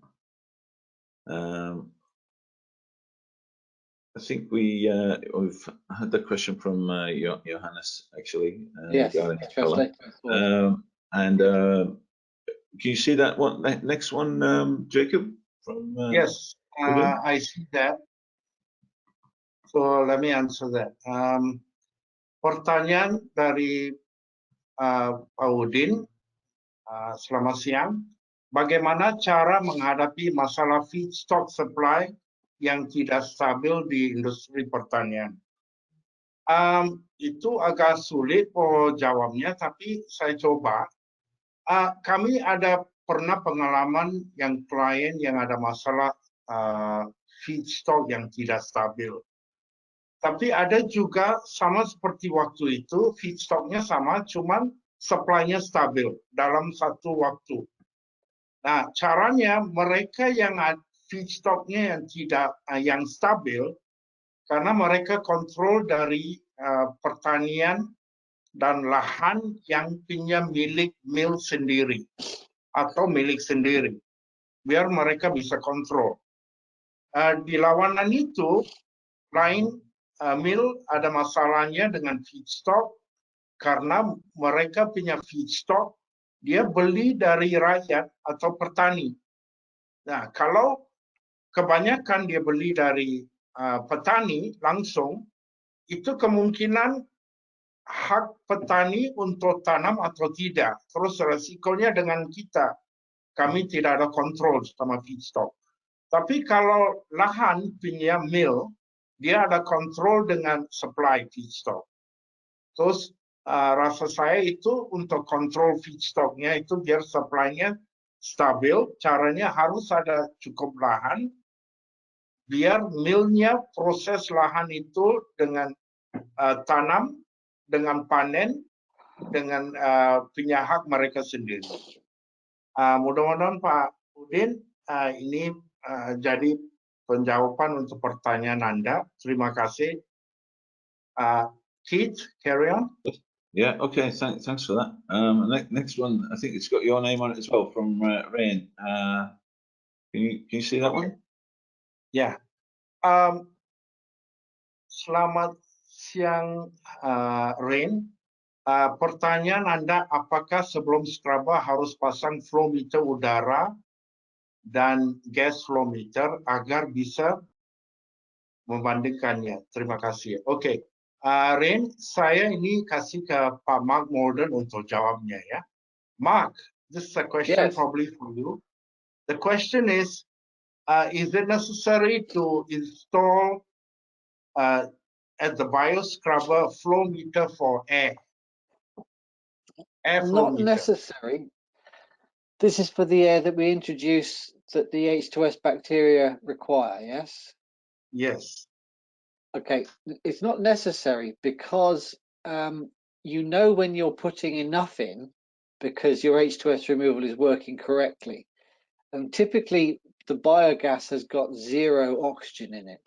[SPEAKER 3] I think we've had the question from Johannes actually
[SPEAKER 2] Yes,
[SPEAKER 3] regarding colour. Can you see that one? Next one, Jacob? From
[SPEAKER 4] Yes, I see that. So let me answer that. Pertanyaan dari Pak Udin, selamat siang. Bagaimana cara menghadapi masalah feedstock supply yang tidak stabil di industri pertanian? Itu agak sulit jawabnya, tapi saya coba. Kami pernah pengalaman yang klien yang ada masalah feedstock yang tidak stabil. Tapi ada juga sama seperti waktu itu, feedstocknya sama, cuman supply-nya stabil dalam satu waktu. Nah, caranya mereka yang feedstocknya yang stabil, karena mereka kontrol dari pertanian dan lahan yang punya milik mill sendiri atau milik sendiri, biar mereka bisa kontrol. Di lawanan itu, lain mill ada masalahnya dengan feedstock karena mereka punya feedstock, dia beli dari rakyat atau petani. Nah, kalau kebanyakan dia beli dari petani langsung, itu kemungkinan hak petani untuk tanam atau tidak. Terus resikonya dengan kita, kami tidak ada kontrol sama feedstock. Tapi kalau lahan punya mill, dia ada kontrol dengan supply feedstock. Terus rasa saya itu untuk kontrol feedstocknya itu biar supply-nya stabil, caranya harus ada cukup lahan, biar millnya proses lahan itu dengan tanam, dengan panen, dengan punya hak mereka sendiri. Mudah-mudahan Pak Udin ini jadi penjawaban untuk pertanyaan Anda. Terima kasih. Keith, carry on.
[SPEAKER 3] Yeah, okay, thanks for that. Next one, I think it's got your name on it as well, from Rain. Can you see that one?
[SPEAKER 4] Ya. Selamat siang, Rain. Pertanyaan Anda, apakah sebelum scrubber harus pasang flow meter udara dan gas flow meter agar bisa membandingkannya? Terima kasih. Oke. Rain, saya ini kasih ke Pak Mark Molden untuk jawabnya ya. Mark, this is a question probably for you. The question is it necessary to install at the bioscrubber flow meter for air?
[SPEAKER 2] Not necessary. This is for the air that we introduce that the H2S bacteria require, yes?
[SPEAKER 4] Yes.
[SPEAKER 2] Okay, it's not necessary because you know when you're putting enough in because your H2S removal is working correctly. And typically the biogas has got 0 oxygen in it.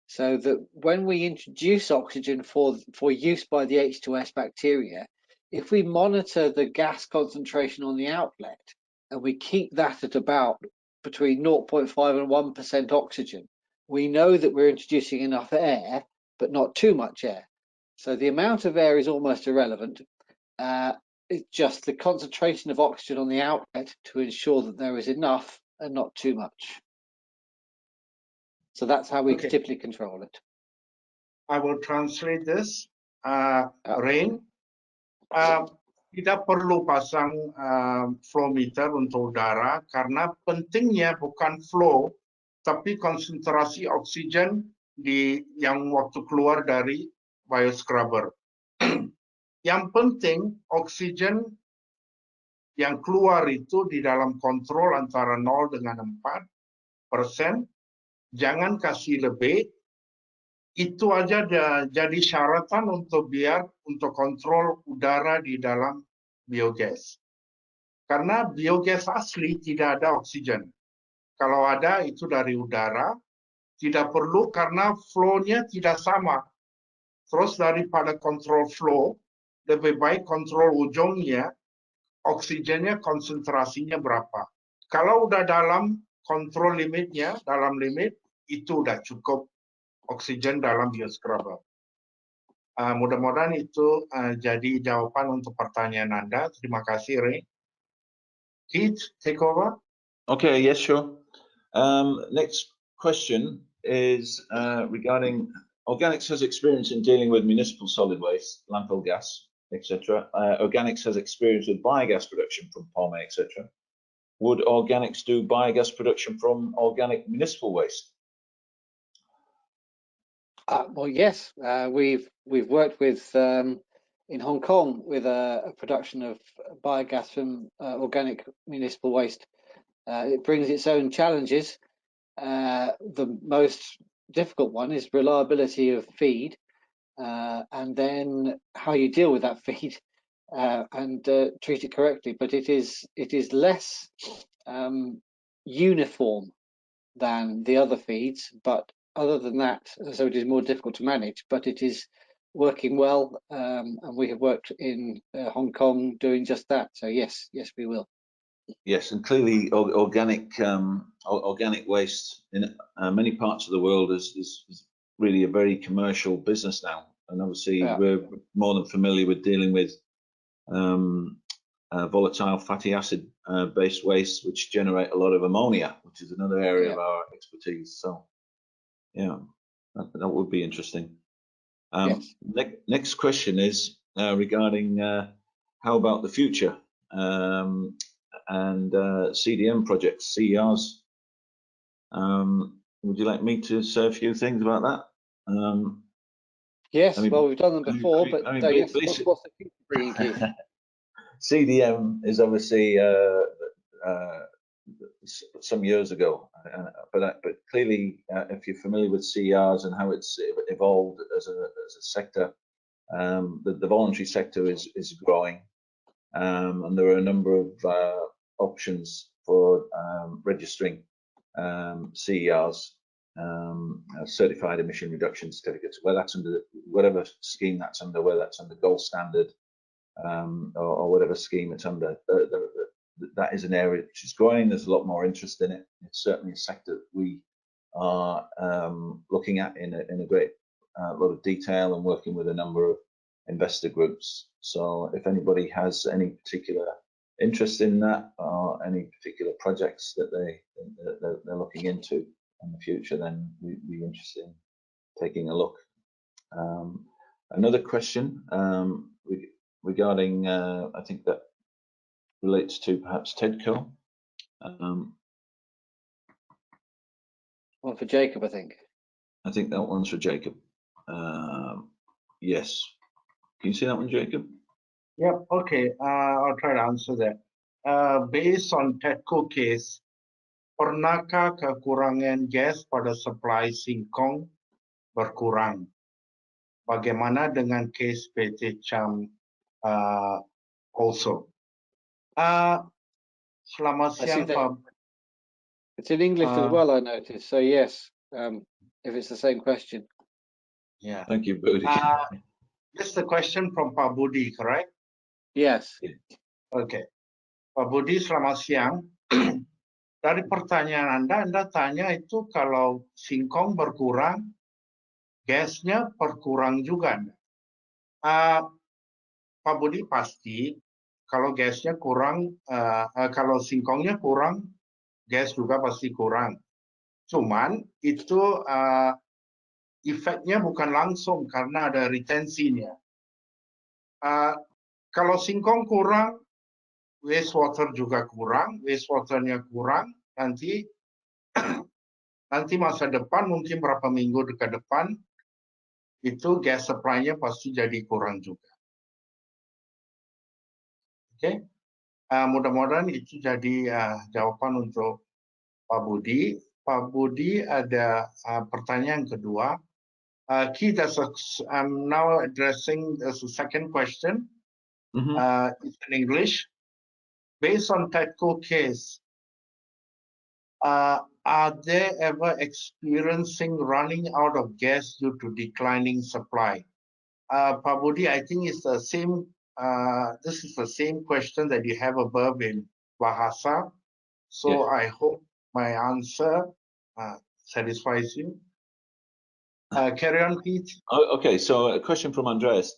[SPEAKER 2] So that when we introduce oxygen for use by the H2S bacteria, if we monitor the gas concentration on the outlet and we keep that at about between 0.5 and 1% oxygen, we know that we're introducing enough air, but not too much air. So the amount of air is almost irrelevant. It's just the concentration of oxygen on the outlet to ensure that there is enough and not too much. So that's how we typically control it.
[SPEAKER 4] I will translate this. Rain, tidak perlu pasang flow meter untuk udara karena pentingnya bukan flow, tapi konsentrasi oksigen yang waktu keluar dari bioscrubber. Yang penting oksigen yang keluar itu di dalam kontrol antara 0 dengan 4%. jangan kasih lebih. Itu aja jadi syaratan untuk kontrol udara di dalam biogas. Karena biogas asli tidak ada oksigen. Kalau ada itu dari udara, tidak perlu karena flow-nya tidak sama. Terus daripada kontrol flow, lebih baik kontrol ujungnya, oksigennya konsentrasinya berapa. Kalau udah dalam kontrol limitnya, dalam limit, itu udah cukup oksigen dalam bioscrubber. Mudah-mudahan itu jadi jawaban untuk pertanyaan Anda. Terima kasih, Ray. Keith, take over.
[SPEAKER 3] Okay, yes, sure. Next question is regarding Organics has experience in dealing with municipal solid waste, landfill gas, etc. Organics has experience with biogas production from palm, etc. Would Organics do biogas production from organic municipal waste?
[SPEAKER 2] Well, yes, we've worked with in Hong Kong with a production of biogas from organic municipal waste. It brings its own challenges. The most difficult one is reliability of feed, and then how you deal with that feed and treat it correctly. But it is less uniform than the other feeds, but other than that, so it is more difficult to manage, but it is working well, and we have worked in Hong Kong doing just that. So yes, we will.
[SPEAKER 3] Yes, and clearly organic waste in many parts of the world is really a very commercial business now, and obviously we're more than familiar with dealing with volatile fatty acid based waste, which generate a lot of ammonia, which is another area of our expertise. So yeah, that would be interesting.
[SPEAKER 2] Yes.
[SPEAKER 3] Next question is regarding how about the future and CDM projects, CERs. Would you like me to say a few things about that?
[SPEAKER 2] Yes,
[SPEAKER 3] I mean,
[SPEAKER 2] well, we've done them before, but yes, what's the future bringing, Keith?
[SPEAKER 3] CDM is obviously some years ago, but clearly, if you're familiar with CERs and how it's evolved as a sector, the voluntary sector is growing, and there are a number of options for registering CERs, certified emission reduction certificates, whether that's under whatever scheme that's under, whether that's under gold standard or whatever scheme it's under. That is an area which is growing. There's a lot more interest in it. It's certainly a sector that we are looking at in a great lot of detail and working with a number of investor groups. So if anybody has any particular interest in that or any particular projects that they're looking into in the future, then we'd be interested in taking a look. Another question regarding, I think that relates to perhaps TEDCO.
[SPEAKER 2] One for Jacob, I think.
[SPEAKER 3] I think that one's for Jacob. Yes. Can you see that one, Jacob?
[SPEAKER 4] Yeah, okay. I'll try to answer that. Based on TEDCO case, pernahkah kekurangan gas pada supply Singkong berkurang? Bagaimana dengan case PT CHAM also? Selamat siang, Pak.
[SPEAKER 2] It's in English as well, I noticed. So yes, if it's the same question.
[SPEAKER 4] Yeah.
[SPEAKER 3] Thank you, Budi.
[SPEAKER 4] This is the question from Pak Budi, correct?
[SPEAKER 2] Yes.
[SPEAKER 4] Okay. Pak Budi, selamat siang. Dari pertanyaan Anda tanya itu kalau Singkong berkurang, gasnya berkurang juga. Pak Budi pasti kalau gasnya kurang, kalau Singkongnya kurang, gas juga pasti kurang. Cuman itu efeknya bukan langsung karena ada retensinya. Kalau Singkong kurang, wastewater juga kurang, wastewaternya kurang, nanti masa depan mungkin berapa minggu ke depan itu gas supply-nya pasti jadi kurang juga. Oke, mudah-mudahan itu jadi jawaban untuk Pak Budi. Pak Budi, ada pertanyaan kedua. Keith, I'm now addressing the second question. It's in English. Based on TEDCO case, are they ever experiencing running out of gas due to declining supply? Pak Budi, I think it's the same. This is the same question that you have above in Bahasa. So
[SPEAKER 3] Yes.
[SPEAKER 4] I hope my answer satisfies you. Carry on, Pete.
[SPEAKER 3] Okay, so a question from Andreas.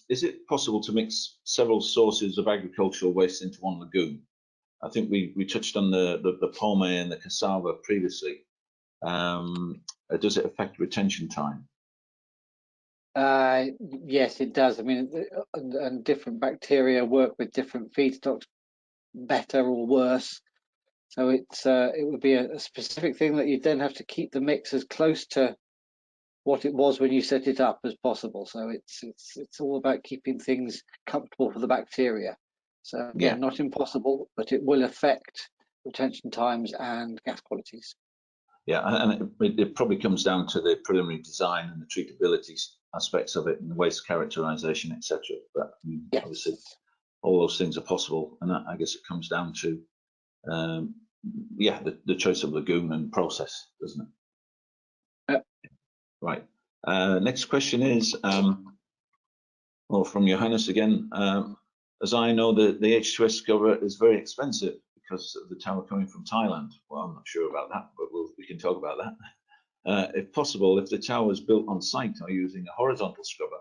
[SPEAKER 3] Is it possible to mix several sources of agricultural waste into one lagoon? I think we touched on the palm and the cassava previously. Does it affect retention time?
[SPEAKER 2] Yes, it does. I mean, and different bacteria work with different feedstocks better or worse. So it would be a specific thing that you then have to keep the mix as close to what it was when you set it up as possible. So it's all about keeping things comfortable for the bacteria. So again,
[SPEAKER 3] Yeah.
[SPEAKER 2] not impossible, but it will affect retention times and gas qualities.
[SPEAKER 3] Yeah, and it probably comes down to the preliminary design and the treatability aspects of it and the waste characterization, etc. But I mean,
[SPEAKER 2] Yes.
[SPEAKER 3] obviously, all those things are possible, and I guess it comes down to, yeah, the choice of lagoon and process, doesn't it? Right. Next question is, well, from Johannes again. As I know, the H2S scrubber is very expensive because of the tower coming from Thailand. Well, I'm not sure about that, but we can talk about that. If possible, if the tower is built on site or using a horizontal scrubber,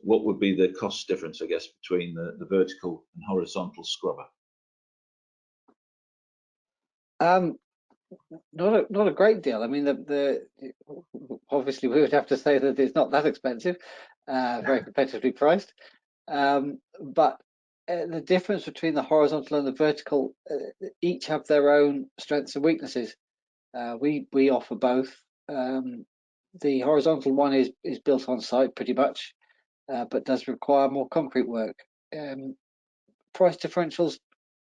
[SPEAKER 3] what would be the cost difference, I guess, between the vertical and horizontal scrubber?
[SPEAKER 2] Not a great deal. I mean, obviously we would have to say that it's not that expensive, very competitively priced. But the difference between the horizontal and the vertical, each have their own strengths and weaknesses. We offer both. The horizontal one is built on site pretty much, but does require more concrete work. Price differentials,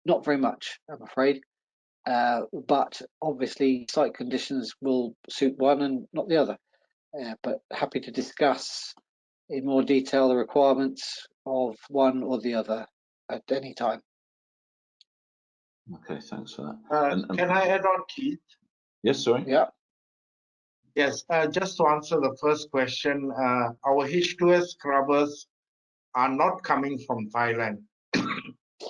[SPEAKER 2] not very much, I'm afraid. But obviously site conditions will suit one and not the other. But happy to discuss in more detail the requirements of one or the other at any time.
[SPEAKER 3] Okay, thanks for that.
[SPEAKER 4] Can I add on, Keith?
[SPEAKER 3] Yes, sorry.
[SPEAKER 2] Yeah.
[SPEAKER 4] Yes, just to answer the first question, our H2S scrubbers are not coming from Thailand.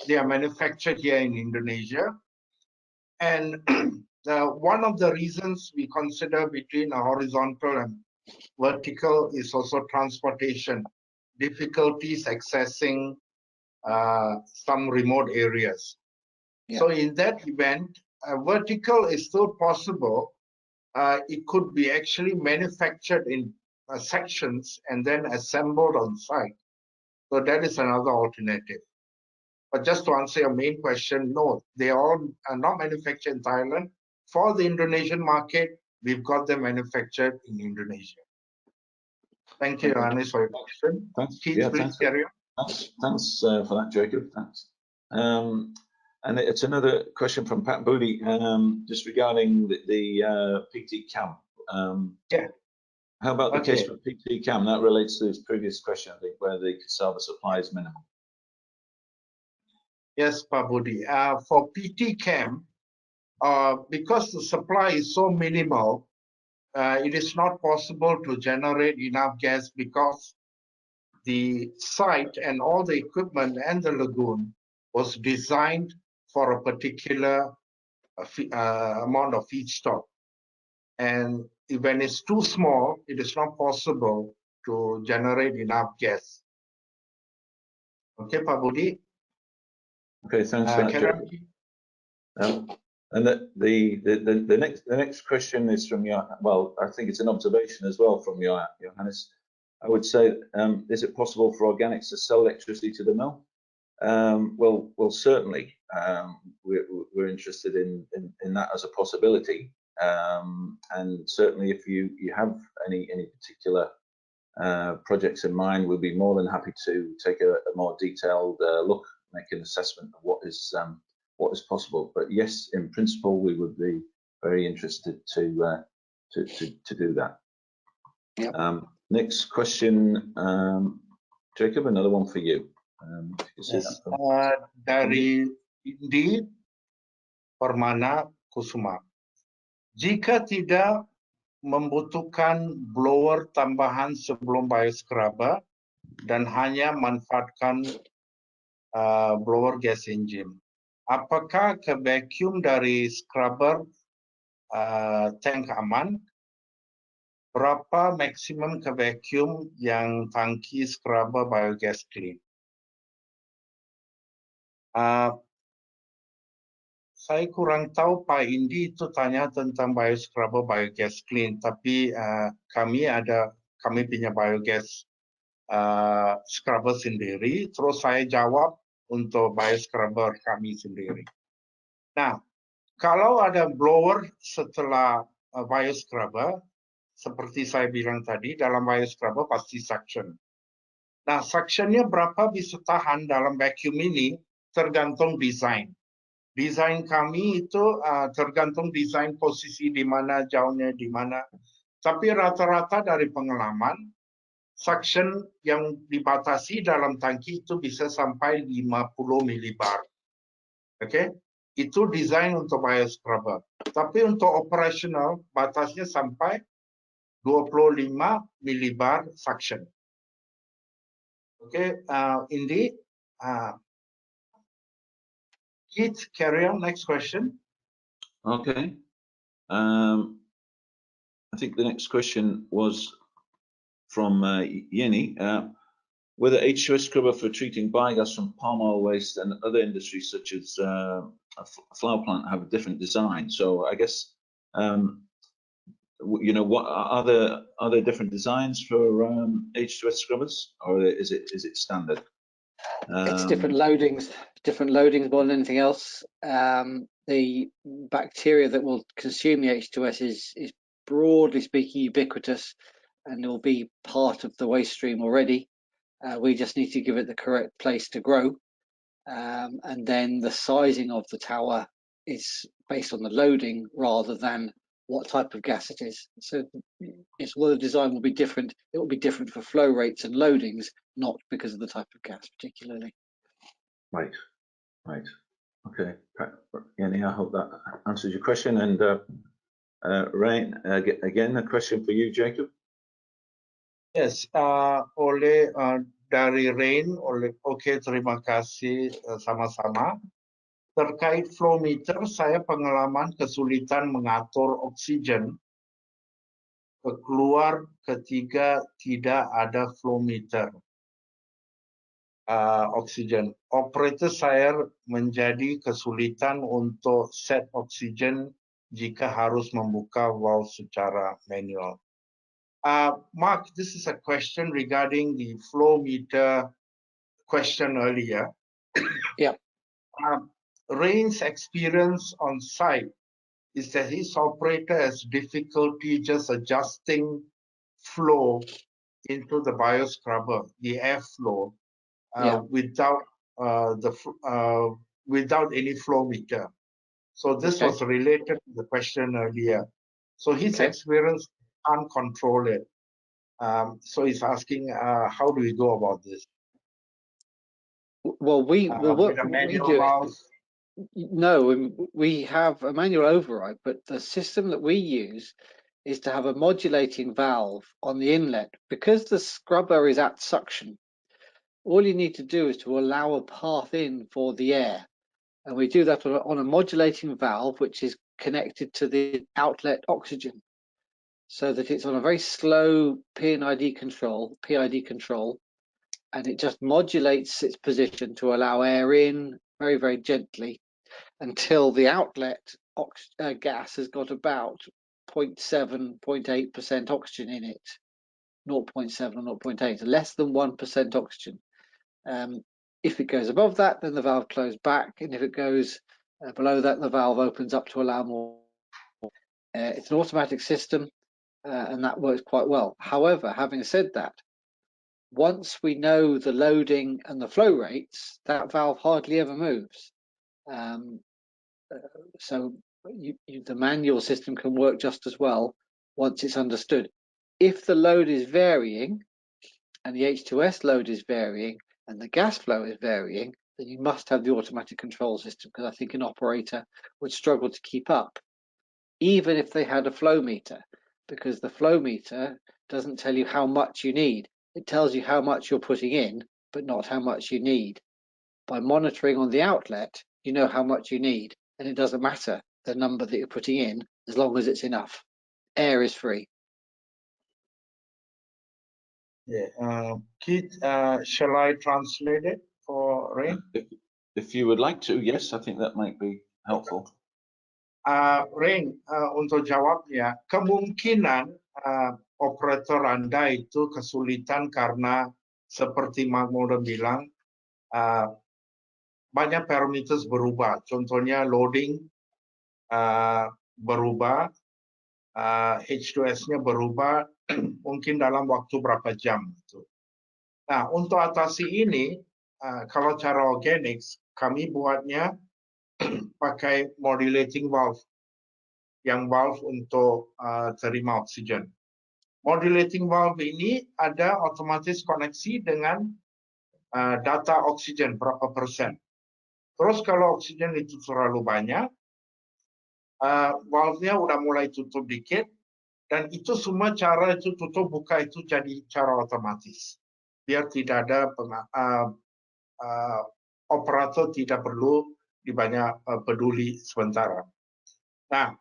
[SPEAKER 4] They are manufactured here in Indonesia. And one of the reasons we consider between a horizontal and vertical is also transportation, difficulties accessing some remote areas.
[SPEAKER 2] Yeah.
[SPEAKER 4] So in that event, vertical is still possible. It could be actually manufactured in sections and then assembled on site. So that is another alternative. But just to answer your main question, no, they all are not manufactured in Thailand. For the Indonesian market, we've got them manufactured in Indonesia. Thank you, Johannes, for your question.
[SPEAKER 3] Thanks.
[SPEAKER 4] Keith,
[SPEAKER 3] Yeah,
[SPEAKER 4] please
[SPEAKER 3] thanks.
[SPEAKER 4] carry on.
[SPEAKER 3] Thanks for that, Jacob. Thanks. And it's another question from Pat Booty, just regarding the PT Cam.
[SPEAKER 4] Yeah.
[SPEAKER 3] How about the case for PT Cam? That relates to his previous question, I think, where the cassava supply is minimal.
[SPEAKER 4] Yes, Pak Budi. For PT Cam, because the supply is so minimal, it is not possible to generate enough gas because the site and all the equipment and the lagoon was designed for a particular amount of feedstock. And when it's too small, it is not possible to generate enough gas. Okay, Pak Budi?
[SPEAKER 3] Okay, thanks for that, Jacob. And the next question is from well, I think it's an observation as well from Johannes. I would say, is it possible for organics to sell electricity to the mill? Well, certainly. We're interested in that as a possibility, and certainly if you have any particular projects in mind, we'll be more than happy to take a more detailed look, make an assessment of what is what is possible. But yes, in principle, we would be very interested to do that.
[SPEAKER 2] Yep.
[SPEAKER 3] Next question, Jacob, another one for you. If you see
[SPEAKER 4] Yes.
[SPEAKER 3] that
[SPEAKER 4] Dari Indi Permana Kusuma. Jika tidak membutuhkan blower tambahan sebelum bioscrubber dan hanya manfaatkan blower gas engine, apakah ke vacuum dari scrubber tank aman? Berapa maksimum ke vacuum yang tangki scrubber biogas clean? Saya kurang tahu Pak Indi itu tanya tentang bioscrubber biogas clean, tapi kami punya biogas scrubber sendiri, terus saya jawab untuk bioscrubber kami sendiri. Nah, kalau ada blower setelah bioscrubber, seperti saya bilang tadi, dalam bioscrubber pasti suction. Nah, suctionnya berapa bisa tahan dalam vacuum ini tergantung desain. Desain kami itu tergantung desain posisi di mana, jauhnya di mana. Tapi rata-rata dari pengalaman, suction yang dibatasi dalam tangki itu bisa sampai 50 millibar. Oke, itu desain untuk bioscrubber. Tapi untuk operational, batasnya sampai 25 millibar suction. Oke, Indi, Keith, carry on. Next question.
[SPEAKER 3] Okay. I think the next question was from Yenny. Whether H2S scrubber for treating biogas from palm oil waste and other industries such as a flower plant have a different design. So I guess, you know, what are there different designs for H2S scrubbers, or is it standard?
[SPEAKER 2] It's different loadings more than anything else. The bacteria that will consume the H2S is broadly speaking ubiquitous, and it will be part of the waste stream already. We just need to give it the correct place to grow. And then the sizing of the tower is based on the loading rather than what type of gas it is. So it's well, the design will be different. It will be different for flow rates and loadings, not because of the type of gas particularly.
[SPEAKER 3] Right. Okay. Yenny, I hope that answers your question. And Rain, again, a question for you, Jacob.
[SPEAKER 4] Yes, dari Rain, oke, terima kasih sama-sama. Terkait flow meter, saya pengalaman kesulitan mengatur oksigen keluar ketika tidak ada flow meter oksigen. Operator saya menjadi kesulitan untuk set oksigen jika harus membuka valve secara manual. Mark, this is a question regarding the flow meter question earlier.
[SPEAKER 2] Yeah.
[SPEAKER 4] Rain's experience on site is that his operator has difficulty just adjusting flow into the bioscrubber, the airflow, without any flow meter. So this was related to the question earlier. So his experience can't control it. So he's asking, how do we go about this?
[SPEAKER 2] Well, we do
[SPEAKER 4] valve.
[SPEAKER 2] No, we have a manual override, but the system that we use is to have a modulating valve on the inlet. Because the scrubber is at suction, all you need to do is to allow a path in for the air. And we do that on a modulating valve, which is connected to the outlet oxygen, so that it's on a very slow PID control, and it just modulates its position to allow air in very, very gently until the outlet gas has got about 0.7, 0.8% oxygen in it, 0.7 or 0.8, less than 1% oxygen. If it goes above that, then the valve closes back, and if it goes below that, the valve opens up to allow more. It's an automatic system, and that works quite well. However, having said that, once we know the loading and the flow rates, that valve hardly ever moves. So the manual system can work just as well once it's understood. If the load is varying and the H2S load is varying and the gas flow is varying, then you must have the automatic control system, because I think an operator would struggle to keep up, even if they had a flow meter, because the flow meter doesn't tell you how much you need. It tells you how much you're putting in, but not how much you need. By monitoring on the outlet, you know how much you need, and it doesn't matter the number that you're putting in as long as it's enough. Air is free.
[SPEAKER 4] Yeah. Keith, shall I translate it for Rain?
[SPEAKER 3] If you would like to, yes, I think that might be helpful.
[SPEAKER 4] Rain, untuk jawabnya, kemungkinan operator Anda itu kesulitan karena seperti Mark Mulder bilang, banyak parameters berubah. Contohnya loading berubah, H2S-nya berubah, mungkin dalam waktu berapa jam. Nah, untuk atasi ini, kalau cara organics, kami buatnya pakai modulating valve, yang valve untuk terima oksigen. Modulating valve ini ada otomatis koneksi dengan data oksigen berapa persen. Terus kalau oksigen itu terlalu banyak, valve-nya udah mulai tutup dikit, dan itu semua cara itu tutup buka itu jadi cara otomatis. Biar tidak ada operator tidak perlu dibanyak peduli sementara. Nah,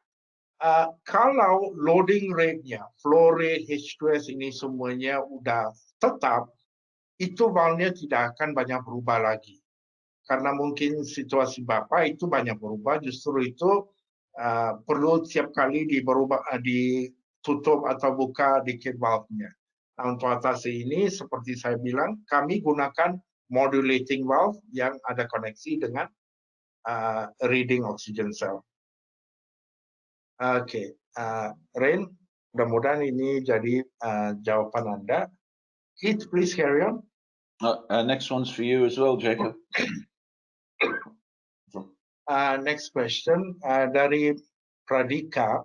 [SPEAKER 4] kalau loading rate-nya, flow rate, H2S ini semuanya udah tetap, itu valve-nya tidak akan banyak berubah lagi. Karena mungkin situasi Bapak itu banyak berubah, justru itu perlu setiap kali ditutup atau buka dikit valve-nya. Nah, untuk atasi ini, seperti saya bilang, kami gunakan modulating valve yang ada koneksi dengan reading oxygen cell. Oke, Rain, mudah-mudahan ini jadi jawaban Anda. Keith, please carry on.
[SPEAKER 3] Next one's for you as well, Jacob.
[SPEAKER 4] Next question dari Pradika.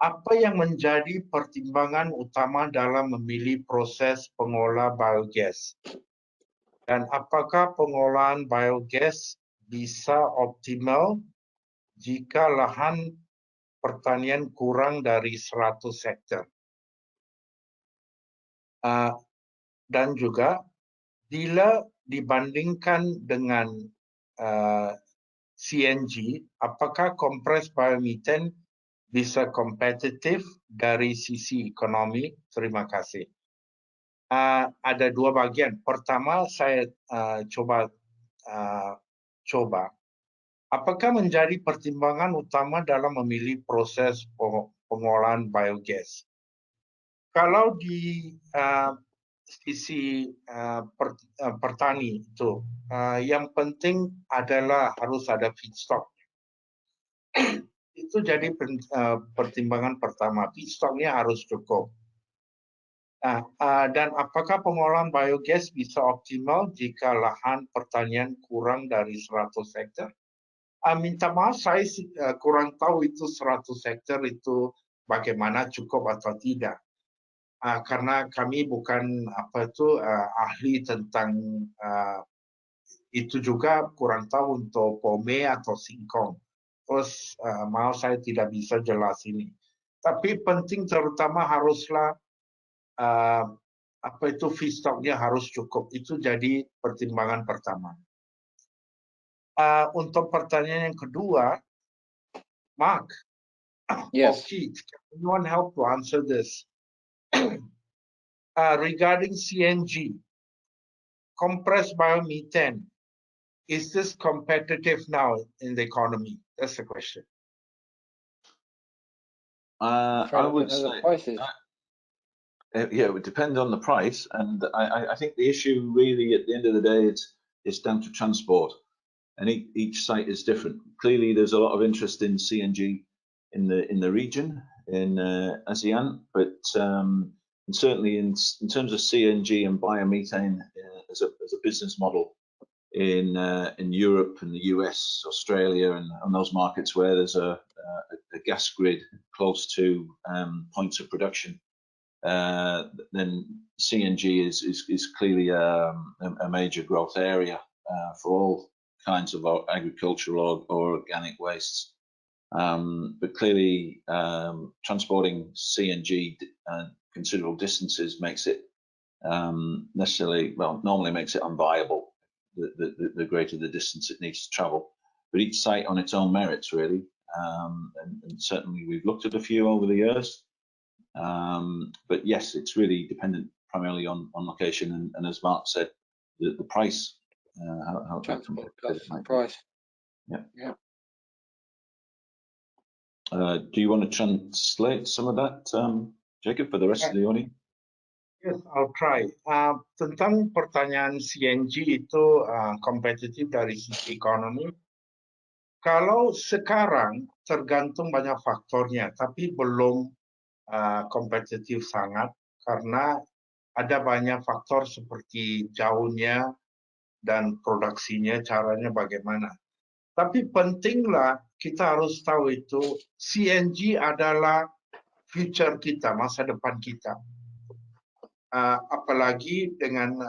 [SPEAKER 4] Apa yang menjadi pertimbangan utama dalam memilih proses pengolah biogas? Dan apakah pengolahan biogas bisa optimal jika lahan pertanian kurang dari 100 hektar? Dan juga, bila dibandingkan dengan CNG, apakah kompres biomethane bisa kompetitif dari sisi ekonomi? Terima kasih. Ada dua bagian. Pertama, saya coba. Apakah menjadi pertimbangan utama dalam memilih proses pengolahan biogas? Kalau di sisi petani itu, yang penting adalah harus ada feedstock. Itu jadi pertimbangan pertama, feedstocknya harus cukup. Nah, dan apakah pengolahan biogas bisa optimal jika lahan pertanian kurang dari 100 hektar? Minta maaf, saya kurang tahu itu 100 hektar itu bagaimana, cukup atau tidak. Karena kami bukan ahli tentang itu, juga kurang tahu untuk pome atau singkong. Terus maaf, saya tidak bisa jelas ini. Tapi penting terutama haruslah feedstocknya harus cukup. Itu jadi pertimbangan pertama. Untuk pertanyaan yang kedua, Mark,
[SPEAKER 2] Yes.
[SPEAKER 4] Keith, can anyone help to answer this? Regarding CNG, compressed biomethane, is this competitive now in the economy? That's the question.
[SPEAKER 3] I would say, yeah, it would depend on the price, and I think the issue really at the end of the day is down to transport, and each site is different. Clearly, there's a lot of interest in CNG in the region in ASEAN, but certainly in terms of CNG and biomethane as a business model, in Europe and the US, Australia, and those markets where there's a gas grid close to points of production, then CNG is clearly a major growth area for all kinds of agricultural or organic wastes. But clearly, transporting CNG considerable distances makes it normally makes it unviable, the greater the distance it needs to travel. But each site on its own merits, really. And certainly we've looked at a few over the years. But yes, it's really dependent primarily on location. And as Mark said, the price, how
[SPEAKER 2] Transport costs
[SPEAKER 3] it might
[SPEAKER 2] and
[SPEAKER 3] be.
[SPEAKER 2] price.
[SPEAKER 3] Yeah.
[SPEAKER 2] Yeah.
[SPEAKER 3] Do you want to translate some of that, Jacob, for the rest of the audience?
[SPEAKER 4] Yes, I'll try. Tentang pertanyaan CNG itu kompetitif dari sisi ekonomi. Kalau sekarang tergantung banyak faktornya, tapi belum kompetitif sangat karena ada banyak faktor seperti jauhnya dan produksinya, caranya bagaimana. Tapi pentinglah kita harus tahu itu CNG adalah future kita, masa depan kita. Apalagi dengan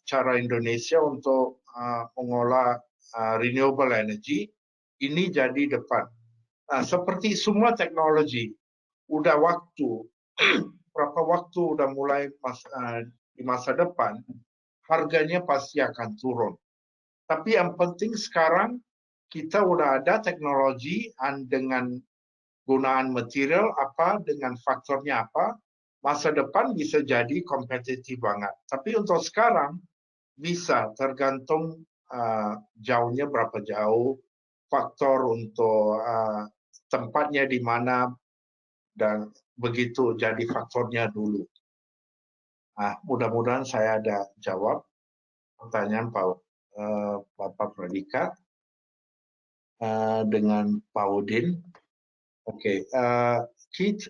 [SPEAKER 4] cara Indonesia untuk mengolah renewable energy, ini jadi depan. Seperti semua teknologi, udah waktu, berapa waktu udah mulai di masa depan, harganya pasti akan turun. Tapi yang penting sekarang kita udah ada teknologi dengan gunaan material apa, dengan faktornya apa, masa depan bisa jadi kompetitif banget. Tapi untuk sekarang bisa tergantung jauhnya berapa jauh, faktor untuk tempatnya di mana, dan begitu jadi faktornya dulu. Mudah-mudahan saya ada jawab pertanyaan Bapak Pradika dengan Pak Udin. Okay, Keith.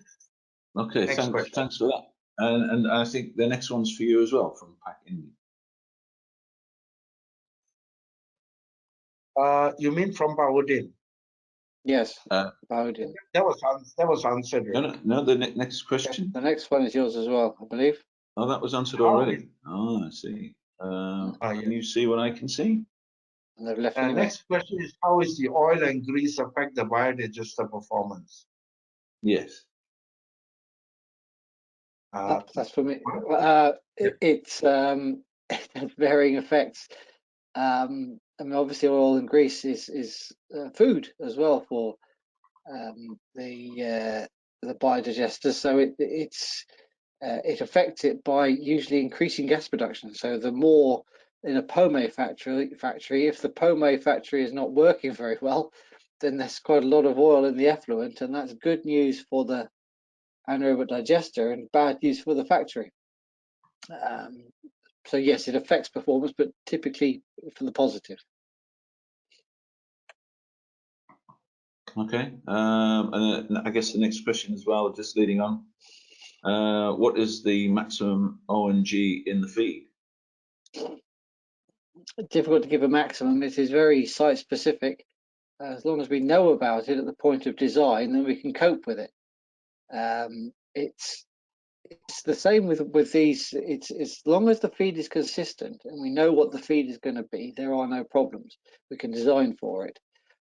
[SPEAKER 3] Okay, thanks for that. And I think the next one's for you as well from Pak Indi.
[SPEAKER 4] You mean from Pak Udin?
[SPEAKER 2] Yes, Pak Udin.
[SPEAKER 4] That was answered.
[SPEAKER 3] No, the next question.
[SPEAKER 2] The next one is yours as well, I believe.
[SPEAKER 3] Oh, that was answered already. Oh, I see. Can you see what I can see?
[SPEAKER 4] Next question is, how is the oil and grease affect the biodigester performance?
[SPEAKER 3] Yes.
[SPEAKER 2] That's for me. It's has varying effects. I mean, obviously, oil and grease is food as well for the biodigesters. So it affects it by usually increasing gas production. So the more in a POME factory, if the POME factory is not working very well, then there's quite a lot of oil in the effluent, and that's good news for the anaerobic digester and bad news for the factory. So yes, it affects performance, but typically for the positive.
[SPEAKER 3] Okay, and I guess the next question as well, just leading on, what is the maximum ONG in the feed?
[SPEAKER 2] Difficult to give a maximum. It is very site specific. As long as we know about it at the point of design, then we can cope with it. It's the same with these. It's as long as the feed is consistent and we know what the feed is going to be, there are no problems. We can design for it.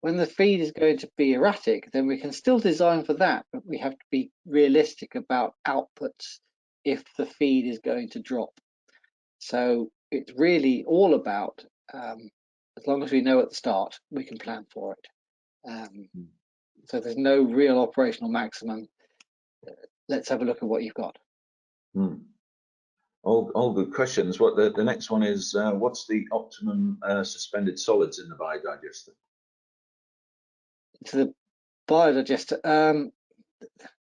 [SPEAKER 2] When the feed is going to be erratic, then we can still design for that, but we have to be realistic about outputs if the feed is going to drop. So it's really all about, as long as we know at the start, we can plan for it. So there's no real operational maximum. Let's have a look at what you've got.
[SPEAKER 3] All good questions. What the next one is, what's the optimum suspended solids in the biodigester?
[SPEAKER 2] To the biodigester,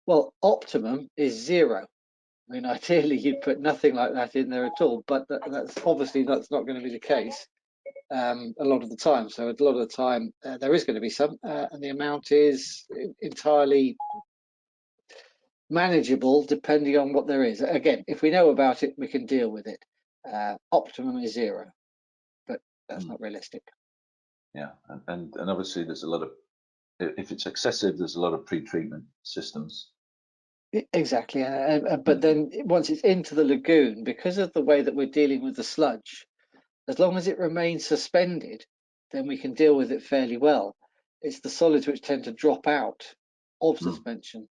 [SPEAKER 2] well, optimum is 0. I mean, ideally you'd put nothing like that in there at all, but that's obviously not going to be the case a lot of the time. So a lot of the time there is going to be some, and the amount is entirely manageable depending on what there is. Again, if we know about it, we can deal with it. Optimum is 0, but That's not realistic.
[SPEAKER 3] Yeah, and obviously there's a lot of, if it's excessive, there's a lot of pre-treatment systems.
[SPEAKER 2] Exactly, but then once it's into the lagoon, because of the way that we're dealing with the sludge, as long as it remains suspended, then we can deal with it fairly well. It's the solids which tend to drop out of suspension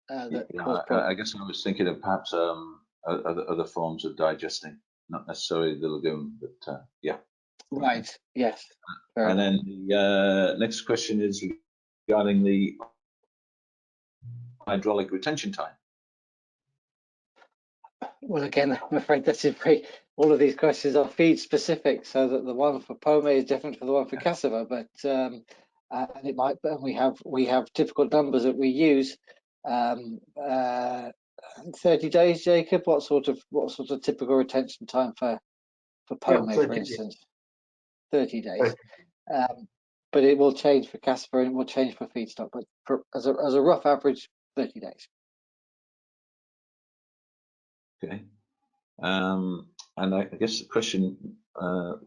[SPEAKER 2] that cause problems.
[SPEAKER 3] I guess I was thinking of perhaps other forms of digesting, not necessarily the lagoon, but yeah.
[SPEAKER 2] Right, yes.
[SPEAKER 3] And then the next question is regarding the hydraulic retention time.
[SPEAKER 2] Well, again, I'm afraid that's all of these questions are feed specific, so that the one for Pome is different from the one for cassava, but and it might, but we have typical numbers that we use. 30 days, Jacob. What sort of typical retention time for Pome, for instance? 30 days. But it will change for cassava and it will change for feedstock. But as a rough average, 30 days.
[SPEAKER 3] Okay. And I guess the question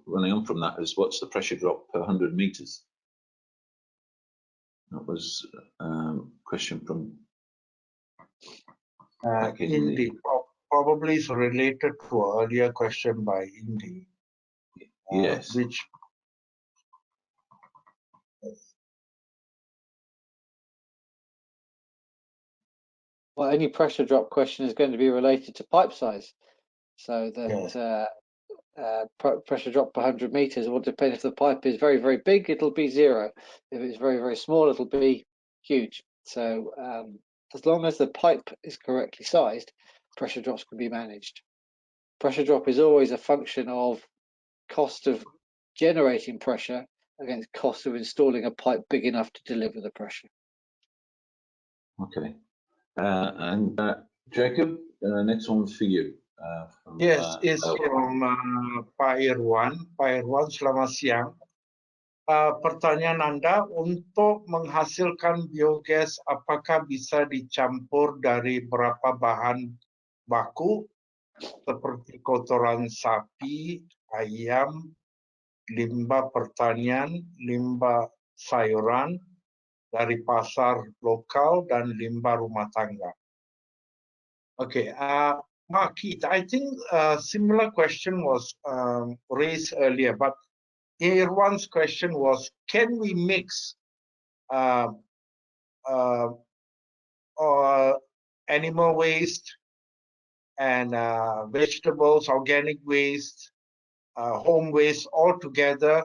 [SPEAKER 3] running on from that is, what's the pressure drop per 100 meters? That was a question from
[SPEAKER 4] Indy. Probably is related to an earlier question by Indy.
[SPEAKER 3] Yes.
[SPEAKER 2] Well, any pressure drop question is going to be related to pipe size. So that pressure drop per 100 meters will depend. If the pipe is very, very big, it'll be 0. If it's very, very small, it'll be huge. So as long as the pipe is correctly sized, pressure drops can be managed. Pressure drop is always a function of cost of generating pressure against cost of installing a pipe big enough to deliver the pressure.
[SPEAKER 3] Okay. And Jacob, next one for you.
[SPEAKER 4] Yes, it's from Pak Irwan. Pak Irwan, selamat siang. Pertanyaan Anda, untuk menghasilkan biogas, apakah bisa dicampur dari berapa bahan baku seperti kotoran sapi, ayam, limbah pertanian, limbah sayuran dari pasar lokal, dan limbah rumah tangga? Okay, Mark Keith, I think a similar question was raised earlier, but Irwan's question was, can we mix animal waste and vegetables, organic waste, home waste all together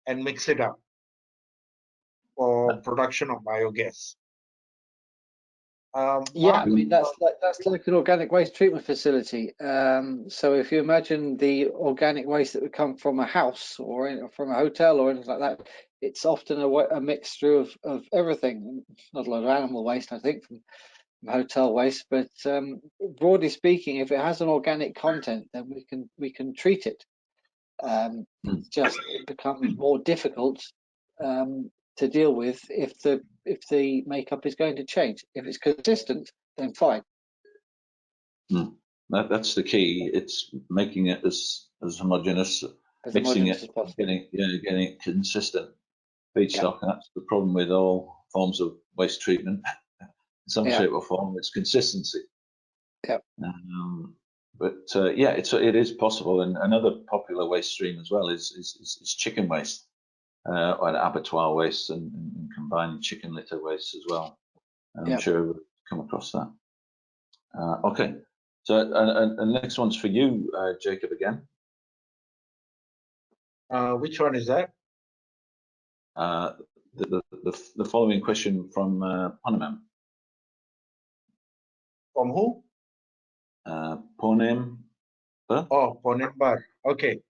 [SPEAKER 4] and mix it up for production of biogas?
[SPEAKER 2] Yeah, I mean that's like an organic waste treatment facility. So if you imagine the organic waste that would come from a house or from a hotel or anything like that, it's often a mixture of everything. Not a lot of animal waste, I think, from hotel waste, but broadly speaking, if it has an organic content, then we can treat it. It's just it becomes more difficult to deal with if the makeup is going to change. If it's consistent, then fine.
[SPEAKER 3] That's the key. It's making it as homogeneous, mixing it, getting it consistent feedstock. And that's the problem with all forms of waste treatment. In some shape or form, it's consistency.
[SPEAKER 2] Yeah.
[SPEAKER 3] But yeah, it is possible. And another popular waste stream as well is chicken waste. And abattoir waste and combining chicken litter waste as well. I'm sure we'll come across that. Okay, so and the next one's for you, Jacob, again.
[SPEAKER 4] Which one is that?
[SPEAKER 3] The following question from Ponem.
[SPEAKER 4] From who?
[SPEAKER 3] Ponem.
[SPEAKER 4] Oh, Ponembar. Okay.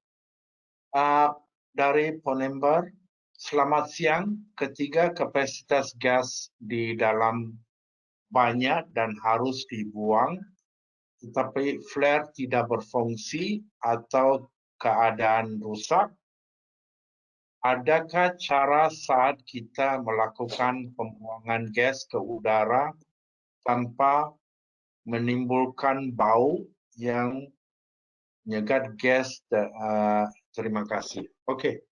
[SPEAKER 4] Dari Ponembar. Selamat siang. Ketiga, kapasitas gas di dalam banyak dan harus dibuang, tetapi flare tidak berfungsi atau keadaan rusak. Adakah cara saat kita melakukan pembuangan gas ke udara tanpa menimbulkan bau yang penyegat gas. Terima kasih. Oke.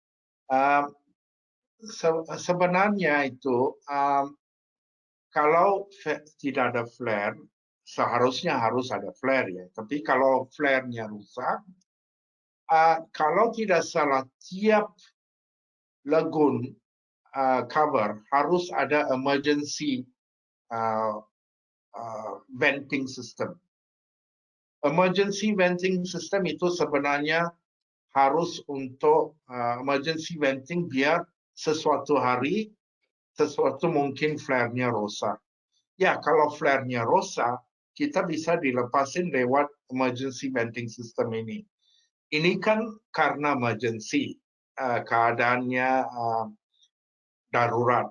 [SPEAKER 4] Sebenarnya itu kalau tidak ada flare, seharusnya harus ada flare ya. Tapi kalau flare-nya rusak, kalau tidak salah tiap lagoon cover harus ada emergency venting system. Emergency venting system itu sebenarnya harus untuk emergency venting biar sesuatu hari, sesuatu mungkin flare-nya rosak. Ya, kalau flare-nya rosak, kita bisa dilepasin lewat emergency venting system ini. Ini kan karena emergency, keadaannya darurat.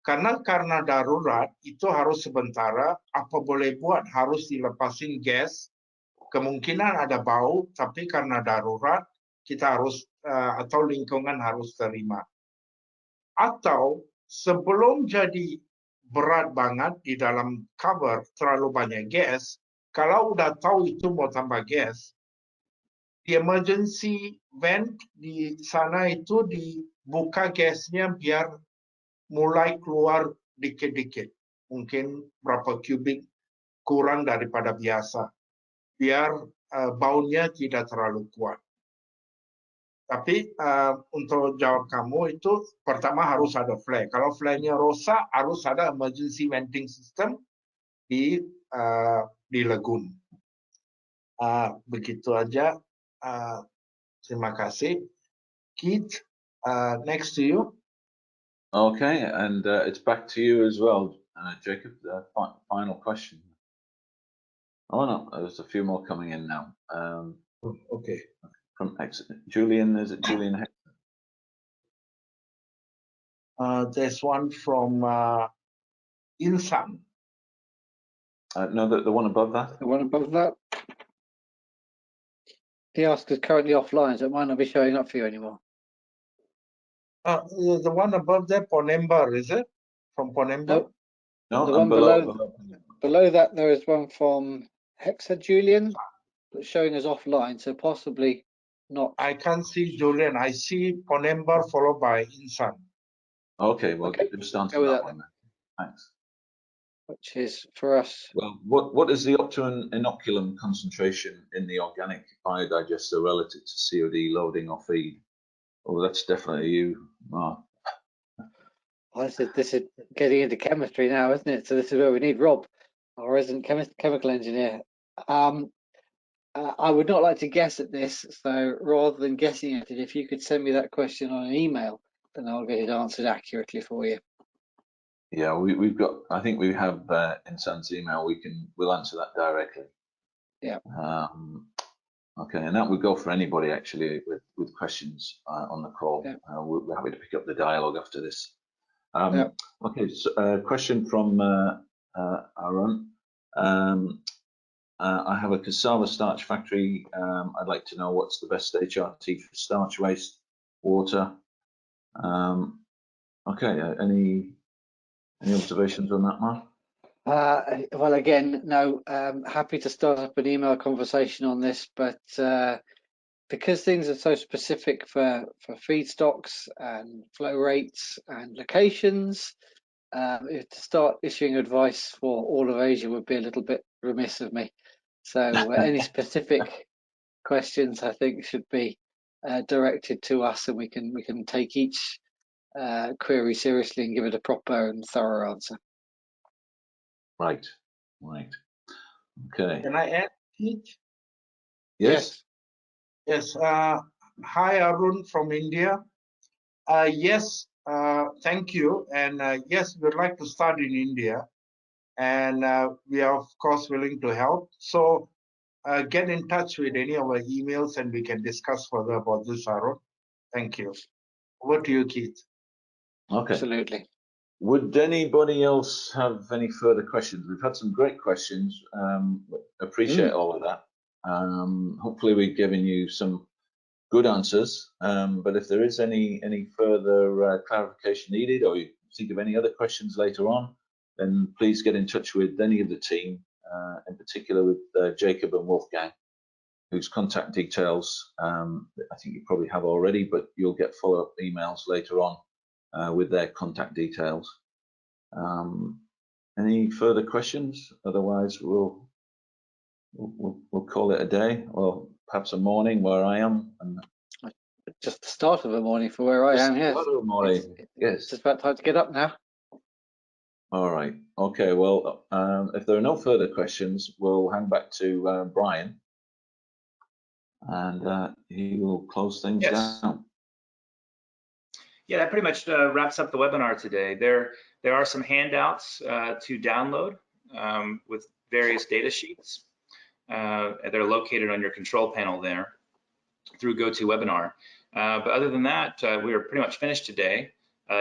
[SPEAKER 4] Karena darurat itu harus sementara, apa boleh buat harus dilepasin gas, kemungkinan ada bau, tapi karena darurat kita harus atau lingkungan harus terima. Atau sebelum jadi berat banget di dalam cover terlalu banyak gas, kalau udah tahu itu mau tambah gas, di emergency vent di sana itu dibuka gasnya biar mulai keluar dikit-dikit, mungkin berapa kubik kurang daripada biasa, biar baunya tidak terlalu kuat. Tapi untuk jawab kamu itu pertama harus ada flare. Kalau flare-nya rosak harus ada emergency venting system di lagoon. Begitu aja. Terima kasih. Keith, next to you.
[SPEAKER 3] Okay, and it's back to you as well, Jacob. The final question. Oh no, there's a few more coming in now.
[SPEAKER 4] Okay.
[SPEAKER 3] From Julian, is it Julian?
[SPEAKER 4] There's one from Insan.
[SPEAKER 3] No, the one above that.
[SPEAKER 2] The one above that. The ask is currently offline, so it might not be showing up for you anymore.
[SPEAKER 4] The one above there, Ponembar, is it? From Ponembar?
[SPEAKER 2] Nope.
[SPEAKER 3] No,
[SPEAKER 2] The one below that, there is one from Hexa Julian, that's showing as offline, so possibly not.
[SPEAKER 4] I can't see Julian. I see Ponembar followed by Insan.
[SPEAKER 3] Okay, well,
[SPEAKER 2] Okay,
[SPEAKER 3] just answer
[SPEAKER 2] go with
[SPEAKER 3] that
[SPEAKER 2] that
[SPEAKER 3] one then. Thanks.
[SPEAKER 2] Which is for us.
[SPEAKER 3] Well, what is the optimum inoculum concentration in the organic biodigester relative to COD loading or feed? Oh, that's definitely you, Mark.
[SPEAKER 2] Well, this is getting into chemistry now, isn't it? So this is where we need Rob, our resident chemical engineer. I would not like to guess at this, so rather than guessing at it, if you could send me that question on an email, then I'll get it answered accurately for you.
[SPEAKER 3] Yeah, we've got. I think we have Insan's email. We'll answer that directly.
[SPEAKER 2] Yeah.
[SPEAKER 3] Okay, and that would go for anybody actually with questions on the call.
[SPEAKER 2] Yeah.
[SPEAKER 3] We're happy to pick up the dialogue after this.
[SPEAKER 2] Yeah.
[SPEAKER 3] Okay, so question from Aaron. I have a cassava starch factory. I'd like to know what's the best HRT for starch waste, water. Okay, any observations on that, Mark?
[SPEAKER 2] Well, again, no, happy to start up an email conversation on this, but because things are so specific for feedstocks and flow rates and locations, to start issuing advice for all of Asia would be a little bit remiss of me. So any specific questions, I think, should be directed to us, and we can take each query seriously and give it a proper and thorough answer.
[SPEAKER 3] Right. Okay.
[SPEAKER 4] Can I add, Keith?
[SPEAKER 3] Yes.
[SPEAKER 4] Yes. Hi, Arun from India. Yes, thank you. And yes, we'd like to start in India. And we are, of course, willing to help. So get in touch with any of our emails and we can discuss further about this, Arun. Thank you. Over to you, Keith.
[SPEAKER 3] Okay.
[SPEAKER 2] Absolutely.
[SPEAKER 3] Would anybody else have any further questions? We've had some great questions. Appreciate all of that. Hopefully we've given you some good answers. But if there is any further clarification needed, or you think of any other questions later on, then please get in touch with any of the team, in particular with Jacob and Wolfgang. whose contact details I think you probably have already, but you'll get follow-up emails later on with their contact details. Any further questions? Otherwise, we'll call it a day, or perhaps a morning where I am. And
[SPEAKER 2] Just the start of the morning for where I am. Yes.
[SPEAKER 3] start of the morning. Yes.
[SPEAKER 2] It's just about time to get up now.
[SPEAKER 3] All right. Okay. Well, if there are no further questions, we'll hand back to Brian, and he will close things
[SPEAKER 1] Yes.
[SPEAKER 3] down.
[SPEAKER 1] Yeah, that pretty much wraps up the webinar today. There are some handouts to download with various data sheets. They're located on your control panel there through GoToWebinar. But other than that, we are pretty much finished today.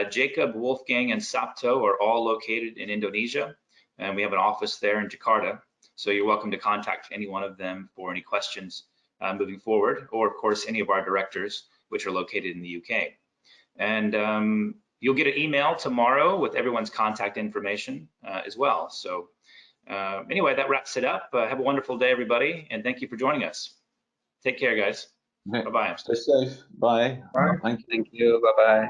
[SPEAKER 1] Jacob, Wolfgang, and Sabto are all located in Indonesia, and we have an office there in Jakarta. So you're welcome to contact any one of them for any questions moving forward, or of course, any of our directors, which are located in the UK. And you'll get an email tomorrow with everyone's contact information as well. So anyway, that wraps it up. Have a wonderful day, everybody, and thank you for joining us. Take care, guys.
[SPEAKER 3] Okay.
[SPEAKER 1] Bye-bye.
[SPEAKER 3] Stay safe. Bye.
[SPEAKER 4] Bye.
[SPEAKER 3] Thank you.
[SPEAKER 5] Thank you. Bye-bye.